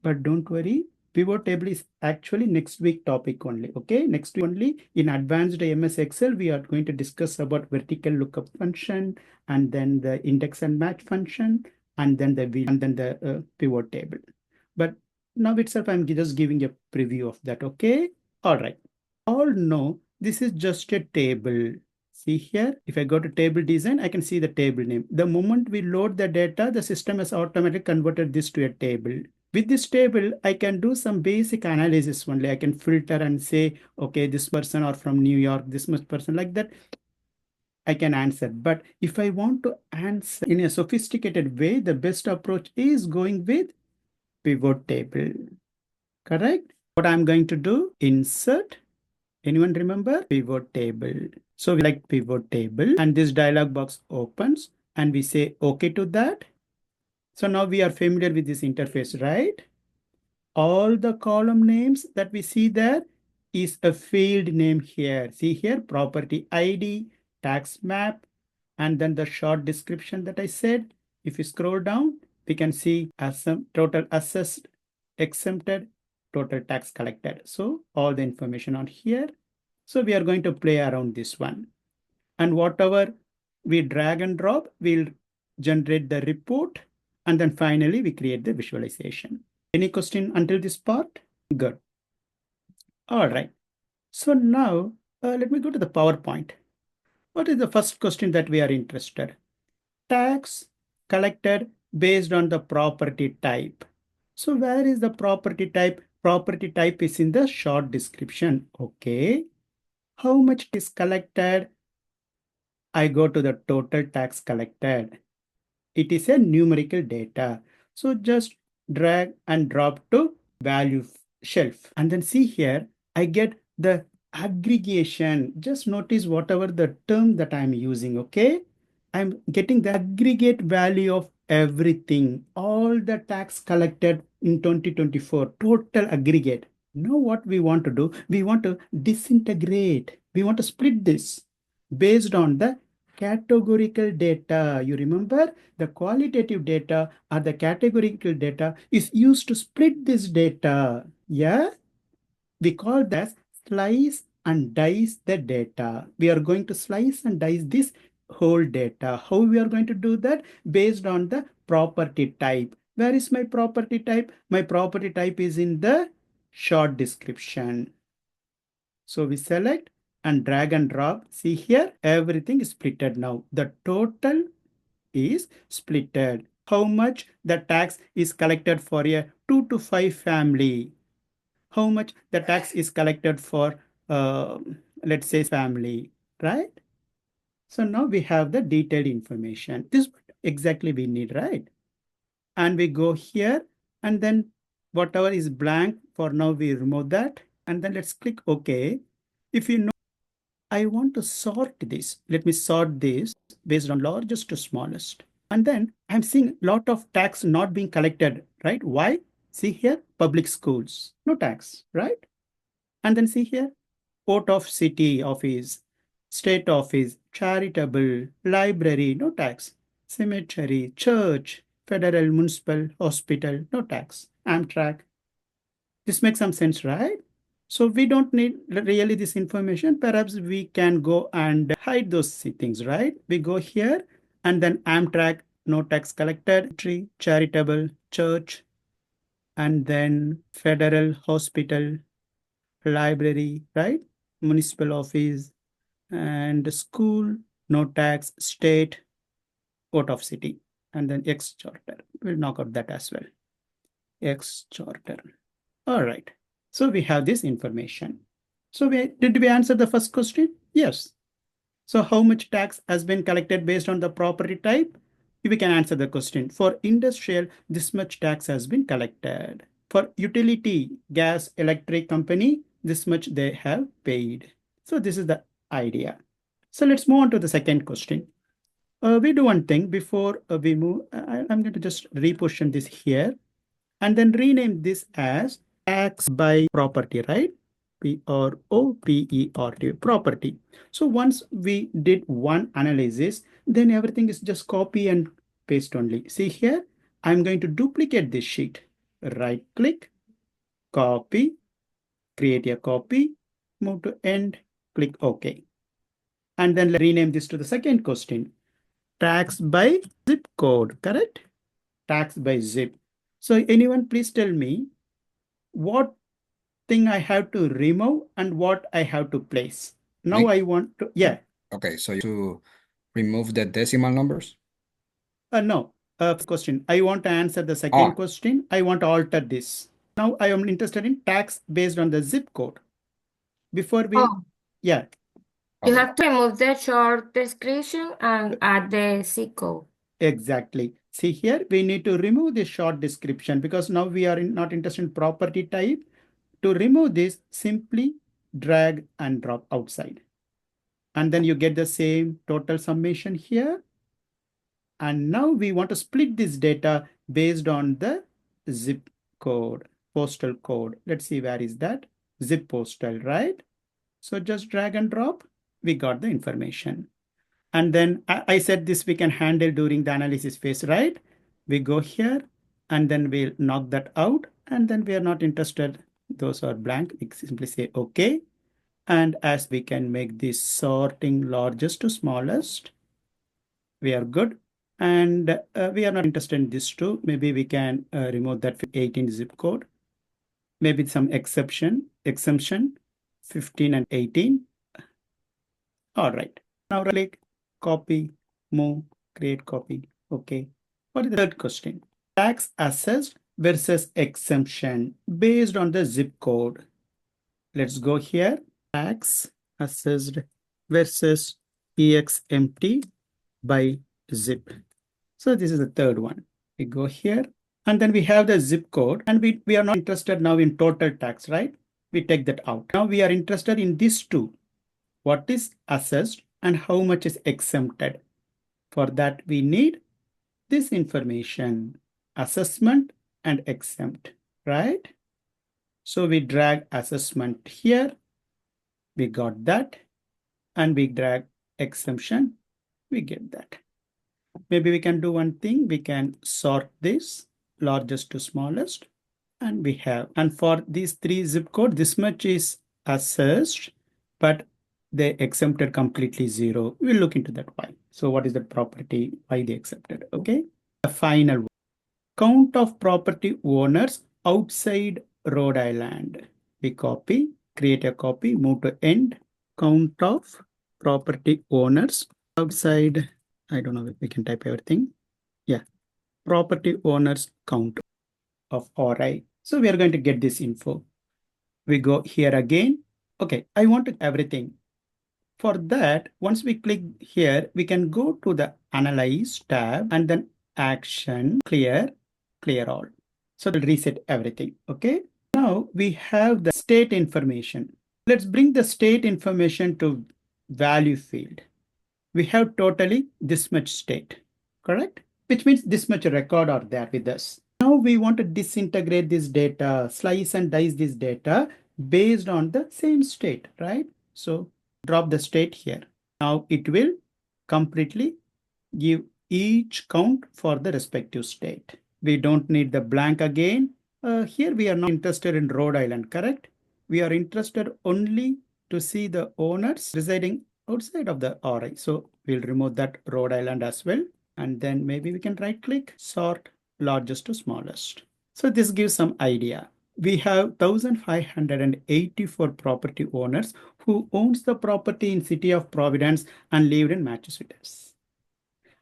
but don't worry. Pivot table is actually next week topic only. Okay, next week only in advanced MS Excel, we are going to discuss about vertical lookup function and then the index and match function and then the pivot table. But now itself, I'm just giving a preview of that. Okay, all right. All know this is just a table. See here, if I go to table design, I can see the table name. The moment we load the data, the system has automatically converted this to a table. With this table, I can do some basic analysis only. I can filter and say, okay, this person are from New York, this much person like that. I can answer. But if I want to answer in a sophisticated way, the best approach is going with pivot table. Correct? What I'm going to do, insert. Anyone remember? Pivot table. So we like pivot table and this dialog box opens and we say okay to that. So now we are familiar with this interface, right? All the column names that we see there is a field name here. See here, property ID, tax map, and then the short description that I said. If you scroll down, we can see total assessed, exempted, total tax collected. So all the information on here. So we are going to play around this one. And whatever we drag and drop, we'll generate the report. And then finally, we create the visualization. Any question until this part? Good. All right. So now let me go to the PowerPoint. What is the first question that we are interested? Tax collected based on the property type. So where is the property type? Property type is in the short description. Okay. How much is collected? I go to the total tax collected. It is a numerical data. So just drag and drop to value shelf. And then see here, I get the aggregation. Just notice whatever the term that I'm using, okay? I'm getting the aggregate value of everything, all the tax collected in 2024, total aggregate. Now what we want to do, we want to disintegrate. We want to split this based on the categorical data. You remember the qualitative data or the categorical data is used to split this data. Yeah, we call that slice and dice the data. We are going to slice and dice this whole data. How we are going to do that? Based on the property type. Where is my property type? My property type is in the short description. So we select and drag and drop. See here, everything is splitted now. The total is splitted. How much the tax is collected for a 2 to 5 family? How much the tax is collected for, let's say, family, right? So now we have the detailed information. This is what exactly we need, right? And we go here, and then whatever is blank, for now we remove that. And then let's click OK. If you know, I want to sort this. Let me sort this based on largest to smallest. And then I'm seeing a lot of tax not being collected, right? Why? See here, public schools, no tax, right? And then see here, port of city office, state office, charitable, library, no tax, cemetery, church, federal, municipal, hospital, no tax, Amtrak. This makes some sense, right? So we don't need really this information. Perhaps we can go and hide those things, right? We go here and then Amtrak, no tax collected, tree, charitable, church, and then federal, hospital, library, right? Municipal office and school, no tax, state, out of city, and then X charter. We'll knock out that as well. X charter. All right. So we have this information. So did we answer the first question? Yes. So how much tax has been collected based on the property type? We can answer the question. For industrial, this much tax has been collected. For utility, gas, electric company, this much they have paid. So this is the idea. So let's move on to the second question. We do one thing before we move. I'm going to just reposition this here and then rename this as tax by property, right? Property, property. So once we did one analysis, then everything is just copy and paste only. See here, I'm going to duplicate this sheet. Right click, copy, create a copy, move to end, click OK. And then rename this to the second question. Tax by zip code, correct? Tax by zip. So anyone please tell me what thing I have to remove and what I have to place. Now I want to, yeah. Okay, so to remove the decimal numbers? No, question. I want to answer the second question. I want to alter this. Now I am interested in tax based on the zip code. Before we, yeah. You have to remove the short description and add the zip code. Exactly. See here, we need to remove the short description because now we are not interested in property type. To remove this, simply drag and drop outside. And then you get the same total summation here. And now we want to split this data based on the zip code, postal code. Let's see, where is that? Zip postal, right? So just drag and drop. We got the information. And then I said this we can handle during the analysis phase, right? We go here and then we'll knock that out. And then we are not interested. Those are blank. We simply say OK. And as we can make this sorting largest to smallest, we are good. And we are not interested in this too. Maybe we can remove that 18 zip code. Maybe some exemption, 15 and 18. All right. Now click, copy, move, create copy. Okay. What is the third question? Tax assessed versus exemption based on the zip code. Let's go here. Tax assessed versus EXMT by zip. So this is the third one. We go here and then we have the zip code, and we are not interested now in total tax, right? We take that out. Now we are interested in these two. What is assessed and how much is exempted? For that we need this information, assessment and exempt, right? So we drag assessment here. We got that. And we drag exemption. We get that. Maybe we can do one thing. We can sort this largest to smallest. And we have, and for these three zip code, this much is assessed, but they exempted completely zero. We'll look into that why. So what is the property? Why they accepted? Okay. The final one. Count of property owners outside Rhode Island. We copy, create a copy, move to end. Count of property owners outside. I don't know if we can type everything. Yeah. Property owners count of RI. So we are going to get this info. We go here again. Okay, I want to everything. For that, once we click here, we can go to the Analyze tab and then Action, Clear all. So it'll reset everything, okay? Now we have the state information. Let's bring the state information to value field. We have totally this much state, correct? Which means this much record are there with us. Now we want to disintegrate this data, slice and dice this data based on the same state, right? So drop the state here. Now it will completely give each count for the respective state. We don't need the blank again. Here we are not interested in Rhode Island, correct? We are interested only to see the owners residing outside of the RI. So we'll remove that Rhode Island as well. And then maybe we can right click, sort largest to smallest. So this gives some idea. We have 1,584 property owners who owns the property in city of Providence and lived in Massachusetts.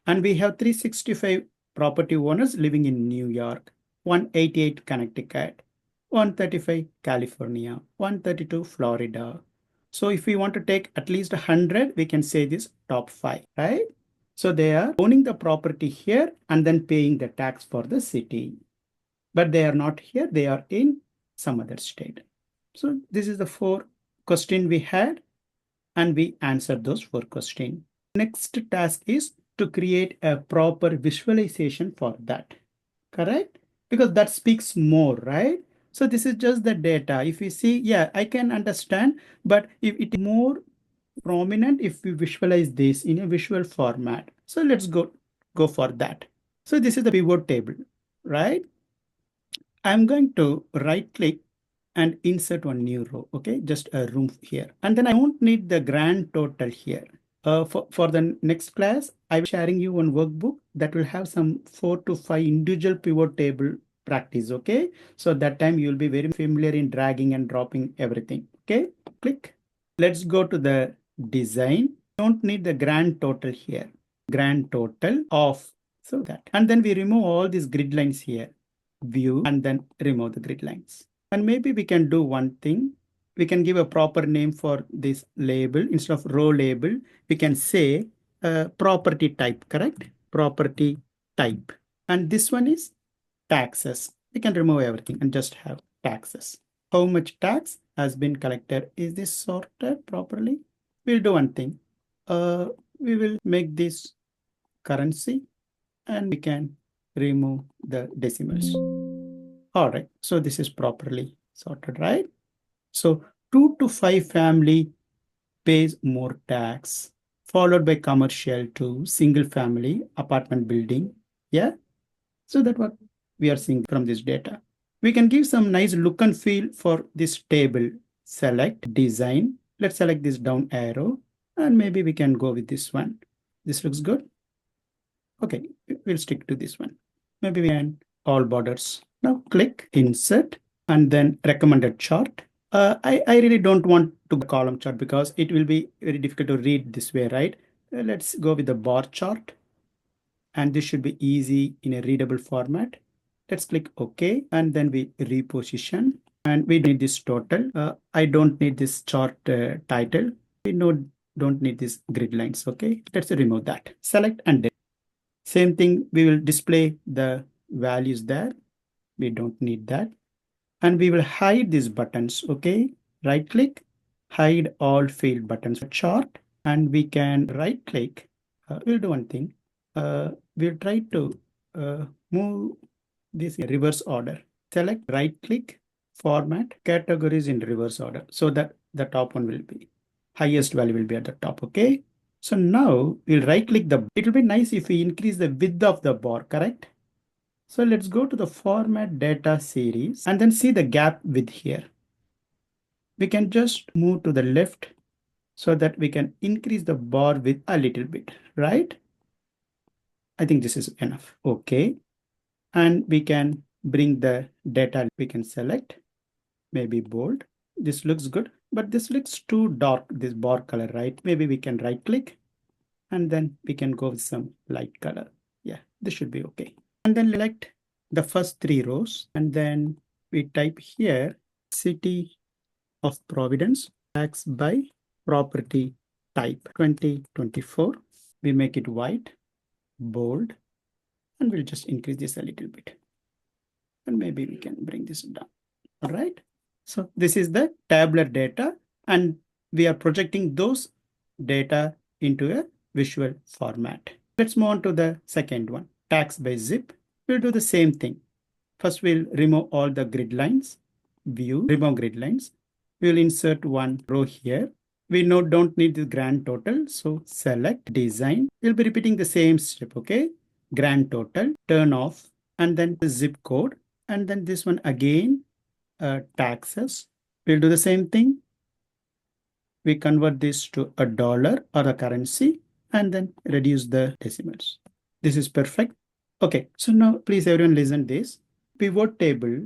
And we have 365 property owners living in New York, 188 Connecticut, 135 California, 132 Florida. So if we want to take at least 100, we can say this top 5, right? So they are owning the property here and then paying the tax for the city. But they are not here, they are in some other state. So this is the 4 questions we had, and we answered those 4 questions. Next task is to create a proper visualization for that, correct? Because that speaks more, right? So this is just the data. If you see, yeah, I can understand, but if it is more prominent if we visualize this in a visual format. So let's go for that. So this is the pivot table, right? I'm going to right click and insert one new row, okay? Just a room here. And then I won't need the grand total here. For the next class, I'm sharing you one workbook that will have some 4 to 5 individual pivot table practice, okay? So that time you'll be very familiar in dragging and dropping everything, okay? Click. Let's go to the design. Don't need the grand total here. Grand total of, so that. And then we remove all these grid lines here. View and then remove the grid lines. And maybe we can do one thing. We can give a proper name for this label. Instead of row label, we can say property type, correct? Property type. And this one is taxes. We can remove everything and just have taxes. How much tax has been collected? Is this sorted properly? We'll do one thing. We will make this currency and we can remove the decimals. All right, so this is properly sorted, right? So 2 to 5 family pays more tax, followed by commercial to single family apartment building. Yeah, so that's what we are seeing from this data. We can give some nice look and feel for this table. Select design. Let's select this down arrow and maybe we can go with this one. This looks good. Okay, we'll stick to this one. Maybe we can all borders. Now click insert and then recommended chart. I really don't want to column chart because it will be very difficult to read this way, right? Let's go with the bar chart. And this should be easy in a readable format. Let's click OK, and then we reposition, and we need this total. I don't need this chart title. We don't need these grid lines. Okay, let's remove that. Select and delete. Same thing, we will display the values there. We don't need that. And we will hide these buttons. Okay, right click, hide all field buttons chart, and we can right click. We'll do one thing. We'll try to move this in reverse order. Select, right click, format categories in reverse order, so that the top one will be highest value will be at the top. Okay, so now we'll right click the, it will be nice if we increase the width of the bar, correct? So let's go to the format data series and then see the gap width here. We can just move to the left so that we can increase the bar width a little bit, right? I think this is enough. Okay. And we can bring the data, we can select, maybe bold. This looks good, but this looks too dark, this bar color, right? Maybe we can right click and then we can go with some light color. Yeah, this should be okay. And then select the first 3 rows, and then we type here city of Providence, tax by property type 2024. We make it white, bold, and we'll just increase this a little bit. And maybe we can bring this down. All right. So this is the tabular data, and we are projecting those data into a visual format. Let's move on to the second one, tax by zip. We'll do the same thing. First, we'll remove all the grid lines. View, remove grid lines. We'll insert one row here. We don't need the grand total, so select design. We'll be repeating the same step, okay? Grand total, turn off, and then the zip code, and then this one again, taxes. We'll do the same thing. We convert this to a dollar or a currency, and then reduce the decimals. This is perfect. Okay, so now please everyone listen this. Pivot table,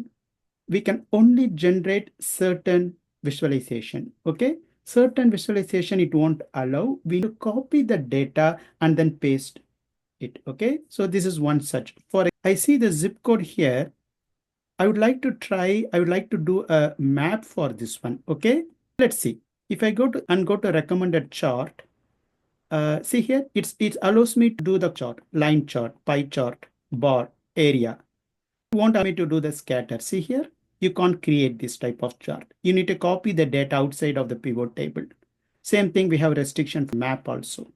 we can only generate certain visualization. Okay, certain visualization it won't allow. We need to copy the data and then paste it. Okay, so this is one such. For I see the zip code here. I would like to do a map for this one. Okay, let's see. If I go to recommended chart, see here, it allows me to do the chart, line chart, pie chart, bar, area. You want me to do the scatter. See here, you can't create this type of chart. You need to copy the data outside of the pivot table. Same thing, we have restriction for map also.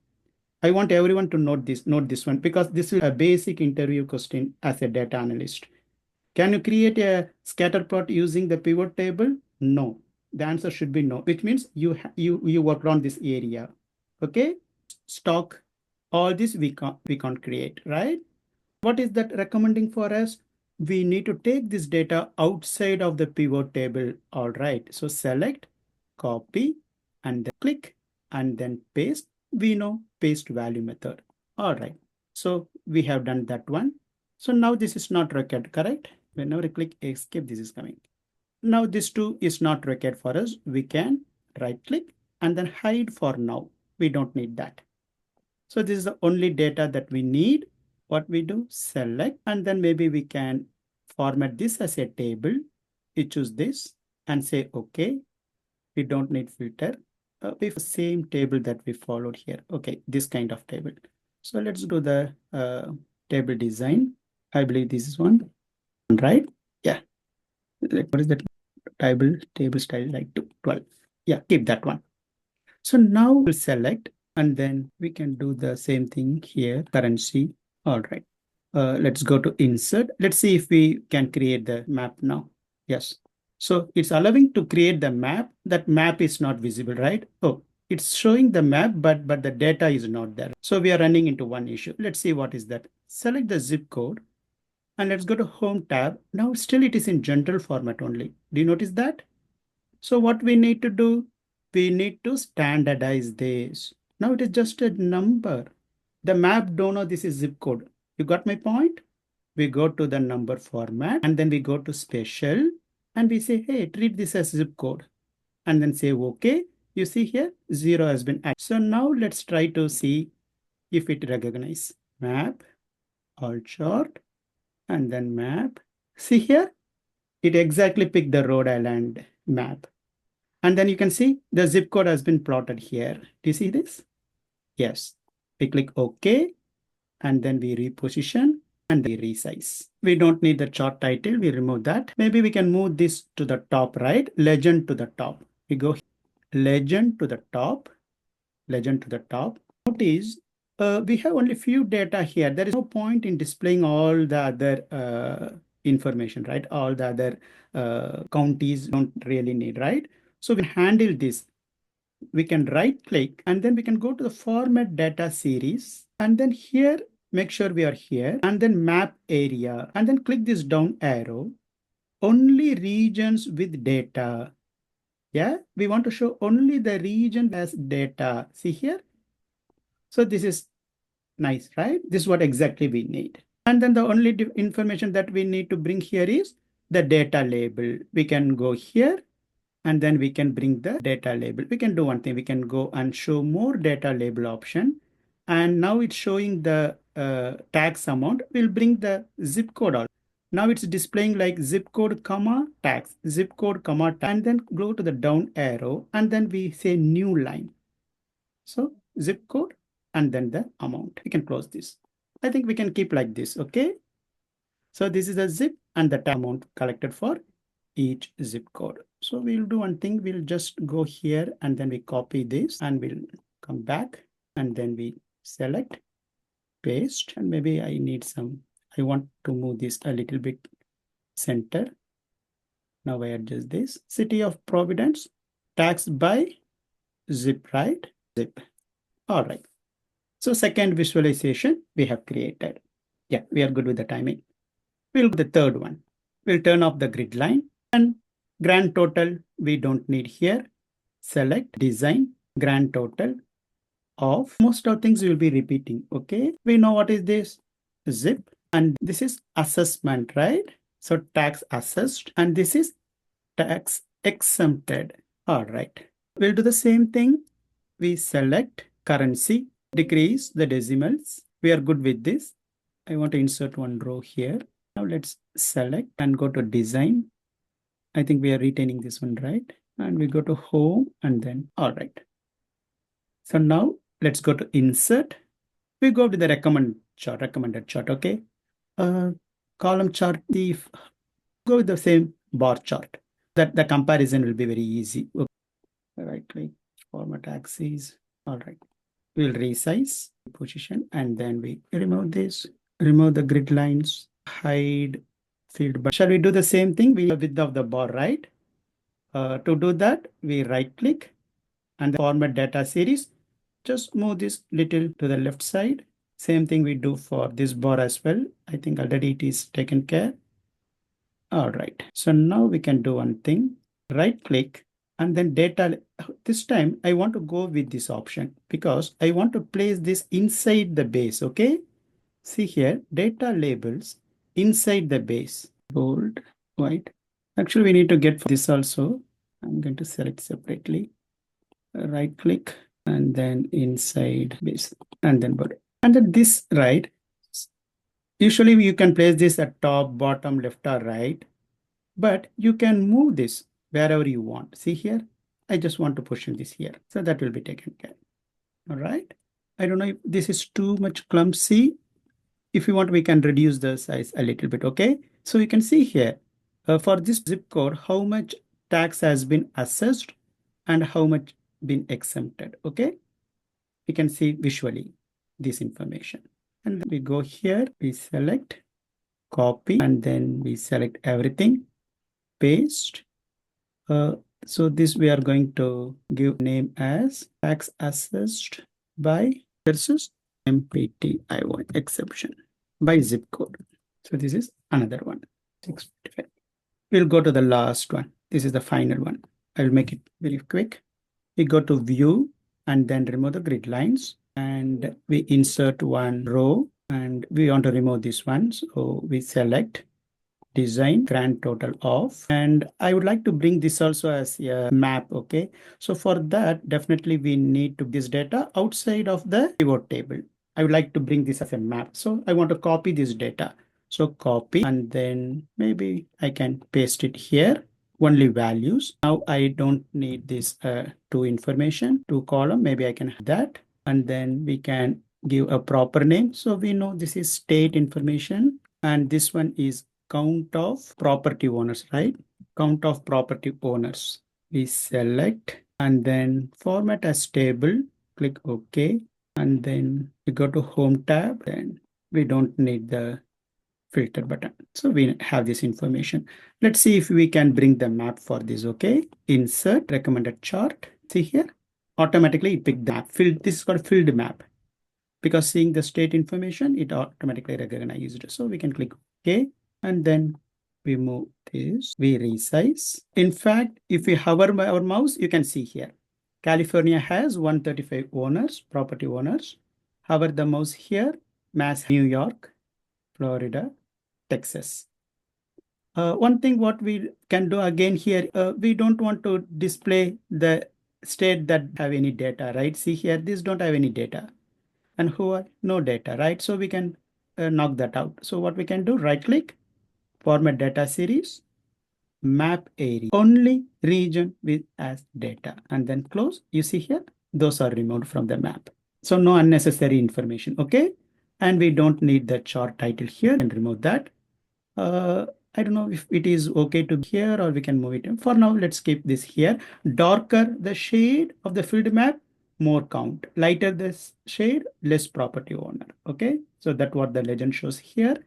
I want everyone to note this one, because this is a basic interview question as a data analyst. Can you create a scatter plot using the pivot table? No. The answer should be no, which means you worked on this area. Okay, stock, all this we can't create, right? What is that recommending for us? We need to take this data outside of the pivot table. All right, so select, copy, and then click, and then paste. We know paste value method. All right, so we have done that one. So now this is not required, correct? Whenever I click escape, this is coming. Now this too is not required for us. We can right click and then hide for now. We don't need that. So this is the only data that we need. What we do, select, and then maybe we can format this as a table. We choose this and say, okay, we don't need filter. We have the same table that we followed here. Okay, this kind of table. So let's do the table design. I believe this is one, right? Yeah. What is that table style like 12? Yeah, keep that one. So now we'll select, and then we can do the same thing here, currency. All right. Let's go to insert. Let's see if we can create the map now. Yes. So it's allowing to create the map. That map is not visible, right? Oh, it's showing the map, but the data is not there. So we are running into one issue. Let's see what is that. Select the zip code and let's go to home tab. Now still it is in general format only. Do you notice that? So what we need to do, we need to standardize this. Now it is just a number. The map don't know this is zip code. You got my point? We go to the number format and then we go to special and we say, hey, treat this as zip code, and then say, okay. You see here, 0 has been added. So now let's try to see if it recognizes map, all chart, and then map, See here, it exactly picked the Rhode Island map. And then you can see the zip code has been plotted here. Do you see this? Yes. We click OK, and then we reposition and we resize. We don't need the chart title. We remove that. Maybe we can move this to the top, right? Legend to the top. We go legend to the top, legend to the top. Notice we have only few data here. There is no point in displaying all the other information, right? All the other counties don't really need, right? So we handle this. We can right click and then we can go to the format data series, and then here make sure we are here, and then map area, and then click this down arrow, only regions with data. Yeah, we want to show only the region as data. See here. So this is nice, right? This is what exactly we need. And then the only information that we need to bring here is the data label. We can go here and then we can bring the data label. We can do one thing. We can go and show more data label option. And now it's showing the tax amount. We'll bring the zip code also. Now it's displaying like zip code, comma, tax, zip code, comma, tax, and then go to the down arrow. And then we say new line. So zip code and then the amount. We can close this. I think we can keep like this. Okay. So this is the zip and the amount collected for each zip code. So we'll do one thing. We'll just go here and then we copy this and we'll come back and then we select, paste, and maybe I want to move this a little bit center. Now I adjust this. City of Providence, tax by zip, right? Zip. All right. So second visualization we have created. Yeah, we are good with the timing. We'll go to the third one. We'll turn off the grid line and grand total we don't need here. Select design grand total of most of things we will be repeating. Okay, we know what is this zip, and this is assessment, right? So tax assessed, and this is tax exempted. All right, we'll do the same thing. We select currency, decrease the decimals. We are good with this. I want to insert one row here. Now let's select and go to design. I think we are retaining this one, right? And we go to home and then, all right. So now let's go to insert. We go to the recommended chart, okay? Column chart, go with the same bar chart. That the comparison will be very easy. Okay. Right click, format axis. All right. We'll resize position and then we remove this, remove the grid lines, hide field. But shall we do the same thing? We have width of the bar, right? To do that, we right click and the format data series. Just move this little to the left side. Same thing we do for this bar as well. I think already it is taken care. All right. So now we can do one thing. Right click and then data. This time I want to go with this option because I want to place this inside the base. Okay. See here, data labels inside the base. Bold, white. Actually, we need to get this also. I'm going to select separately. Right click and then inside base and then border. And then this right. Usually you can place this at top, bottom, left or right, but you can move this wherever you want. See here, I just want to push in this here. So that will be taken care. All right. I don't know if this is too much clumsy. If you want, we can reduce the size a little bit. Okay. So you can see here for this zip code, how much tax has been assessed and how much been exempted. Okay. We can see visually this information. And then we go here, we select, copy, and then we select everything, paste. So this we are going to give name as tax assessed by versus MPTI1 exception by zip code. So this is another one. 655. We'll go to the last one. This is the final one. I'll make it very quick. We go to view and then remove the grid lines and we insert one row and we want to remove this one. So we select design grand total of, and I would like to bring this also as a map. Okay. So for that, definitely we need to this data outside of the pivot table. I would like to bring this as a map. So I want to copy this data. So copy, and then maybe I can paste it here. Only values. Now I don't need this two information, two column. Maybe I can have that, and then we can give a proper name. So we know this is state information, and this one is count of property owners, right? Count of property owners. We select and then format as table. Click OK, and then we go to Home tab, and we don't need the filter button. So we have this information. Let's see if we can bring the map for this. Okay, insert recommended chart. See here, automatically it picked the map. This is called field map, because seeing the state information, it automatically recognized. So we can click OK, and then we move this, we resize. In fact, if we hover by our mouse, you can see here, California has 135 owners, property owners. Hover the mouse here, Mass, New York, Florida, Texas. One thing what we can do again here, we don't want to display the state that have any data, right? See here, these don't have any data, and who are no data, right? So we can knock that out. So what we can do, right click, format data series, map area, only region with as data, and then close. You see here, those are removed from the map. So no unnecessary information, okay? And we don't need the chart title here, and remove that. I don't know if it is okay to be here, or we can move it. For now, let's keep this here. Darker the shade of the field map, more count. Lighter the shade, less property owner. Okay, so that's what the legend shows here.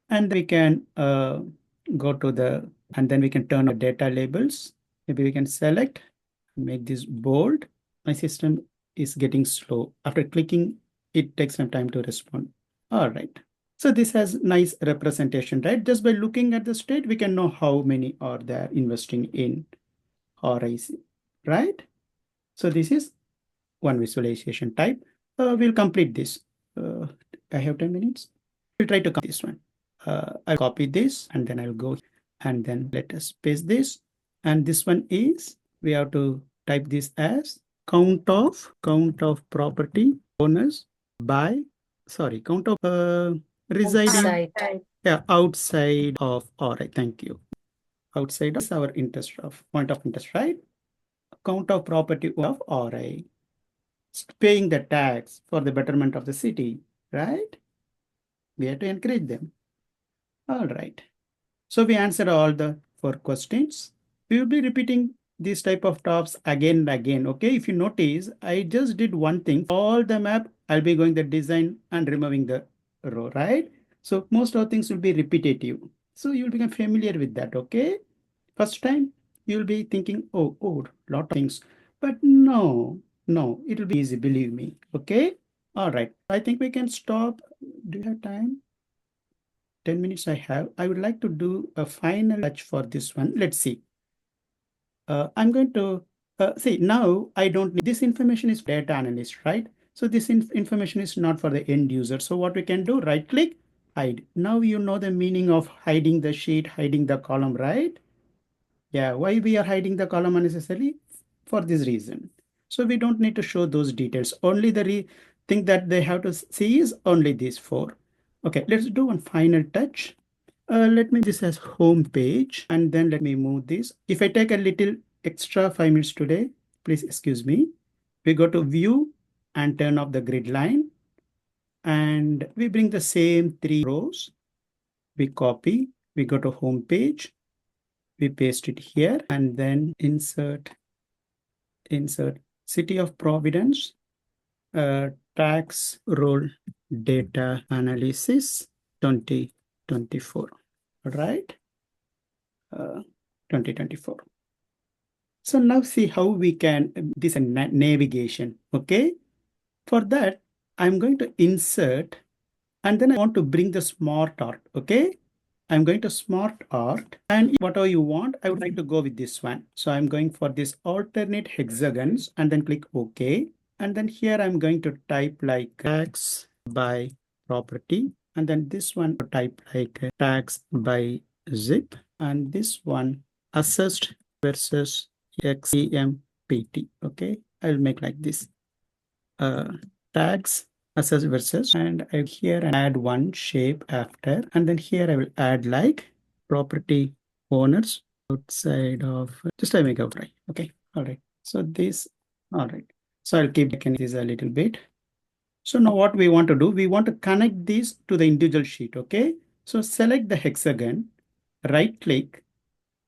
And we can go to the, and then we can turn on data labels. Maybe we can select, make this bold. My system is getting slow. After clicking, it takes some time to respond. All right. So this has nice representation, right? Just by looking at the state, we can know how many are there investing in RIC, right? So this is one visualization type. We'll complete this. I have 10 minutes. We'll try to complete this one. I'll copy this, and then I'll go, and then let us paste this. And this one is, we have to type this as count of property owners by, sorry, count of residing outside of RI. Thank you. Outside is our interest of point of interest, right? Count of property of RI. Paying the tax for the betterment of the city, right? We have to encourage them. All right. So we answered all the 4 questions. We will be repeating these type of tops again and again. Okay. If you notice, I just did one thing. All the map, I'll be going the design and removing the row, right? So most of things will be repetitive. So you'll become familiar with that. Okay. First time you'll be thinking, oh, lot of things. But no, it will be easy, believe me. Okay. All right. I think we can stop. Do you have time? 10 minutes I have. I would like to do a final touch for this one. Let's see. I'm going to see now. I don't need this information is data analyst, right? So this information is not for the end user. So what we can do, right click, hide. Now you know the meaning of hiding the sheet, hiding the column, right? Yeah, why we are hiding the column unnecessarily? For this reason. So we don't need to show those details. Only the thing that they have to see is only these 4. Okay, let's do one final touch. Let me this as home page, and then let me move this. If I take a little extra 5 minutes today, please excuse me. We go to view and turn off the grid line, and we bring the same 3 rows. We copy, we go to home page, we paste it here, and then insert City of Providence, tax roll data analysis 2024, right? 2024. So now see how we can this navigation. Okay. For that, I'm going to insert, and then I want to bring the smart art. Okay. I'm going to smart art, and whatever you want, I would like to go with this one. So I'm going for this alternate hexagons, and then click OK. And then here I'm going to type like tax by property. And then this one type like tax by zip. And this one assessed versus XEMPT. Okay. I'll make like this. Tax assess versus, and I here and add one shape after, and then here I will add like property owners outside of, just I make out right. Okay, all right. So this, all right. So I'll keep this a little bit. So now what we want to do, we want to connect these to the individual sheet. Okay, so select the hexagon, right click.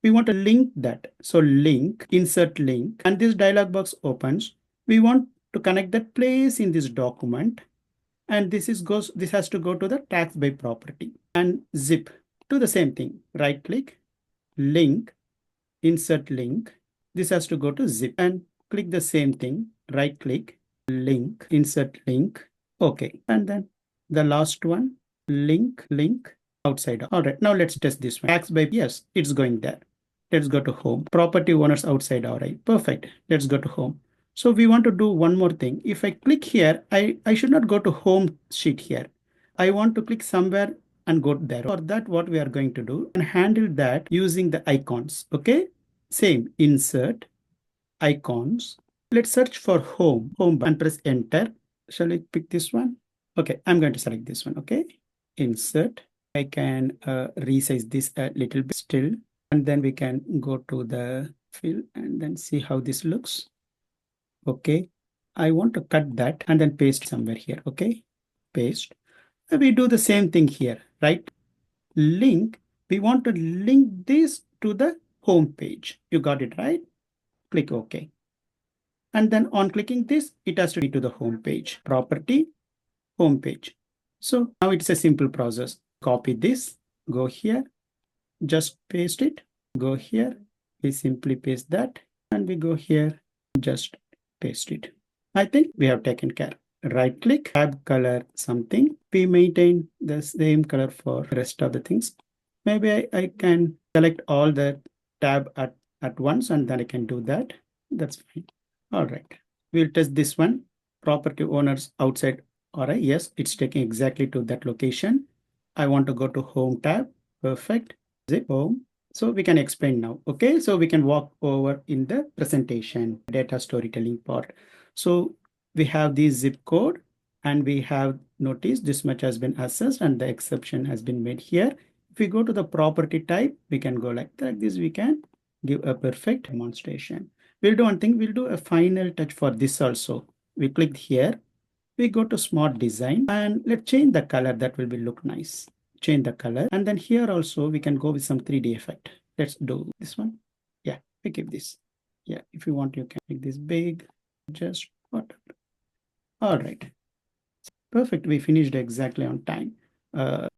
We want to link that. So link, insert link, and this dialog box opens. We want to connect that place in this document. And this has to go to the tax by property, and zip to the same thing. Right click, link, insert link. This has to go to zip, and click the same thing. Right click, link, insert link. Okay. And then the last one, link outside. All right. Now let's test this one. Tax by, yes, it's going there. Let's go to home. Property owners outside. All right. Perfect. Let's go to home. So we want to do one more thing. If I click here, I should not go to home sheet here. I want to click somewhere and go there. For that, what we are going to do and handle that using the icons. Okay. Same, insert, icons. Let's search for home and press enter. Shall I pick this one? Okay, I'm going to select this one. Okay, insert. I can resize this a little bit still, and then we can go to the fill and then see how this looks. Okay, I want to cut that and then paste somewhere here. Okay, paste. We do the same thing here, right? Link. We want to link this to the home page. You got it, right? Click OK. And then on clicking this, it has to be to the home page. Property, home page. So now it's a simple process. Copy this, go here, just paste it, go here. We simply paste that, and we go here, just paste it. I think we have taken care. Right click, tab color something. We maintain the same color for the rest of the things. Maybe I can select all the tab at once, and then I can do that. That's fine. All right. We'll test this one. Property owners outside. All right. Yes, it's taking exactly to that location. I want to go to home tab. Perfect. Zip home. So we can explain now. Okay. So we can walk over in the presentation, data storytelling part. So we have the zip code, and we have noticed this much has been assessed and the exception has been made here. If we go to the property type, we can go like this. We can give a perfect demonstration. We'll do one thing. We'll do a final touch for this also. We click here. We go to smart design, and let's change the color. That will be look nice. Change the color. And then here also we can go with some 3D effect. Let's do this one. Yeah, we keep this. Yeah, if you want, you can make this big. Just whatever. All right. Perfect. We finished exactly on time.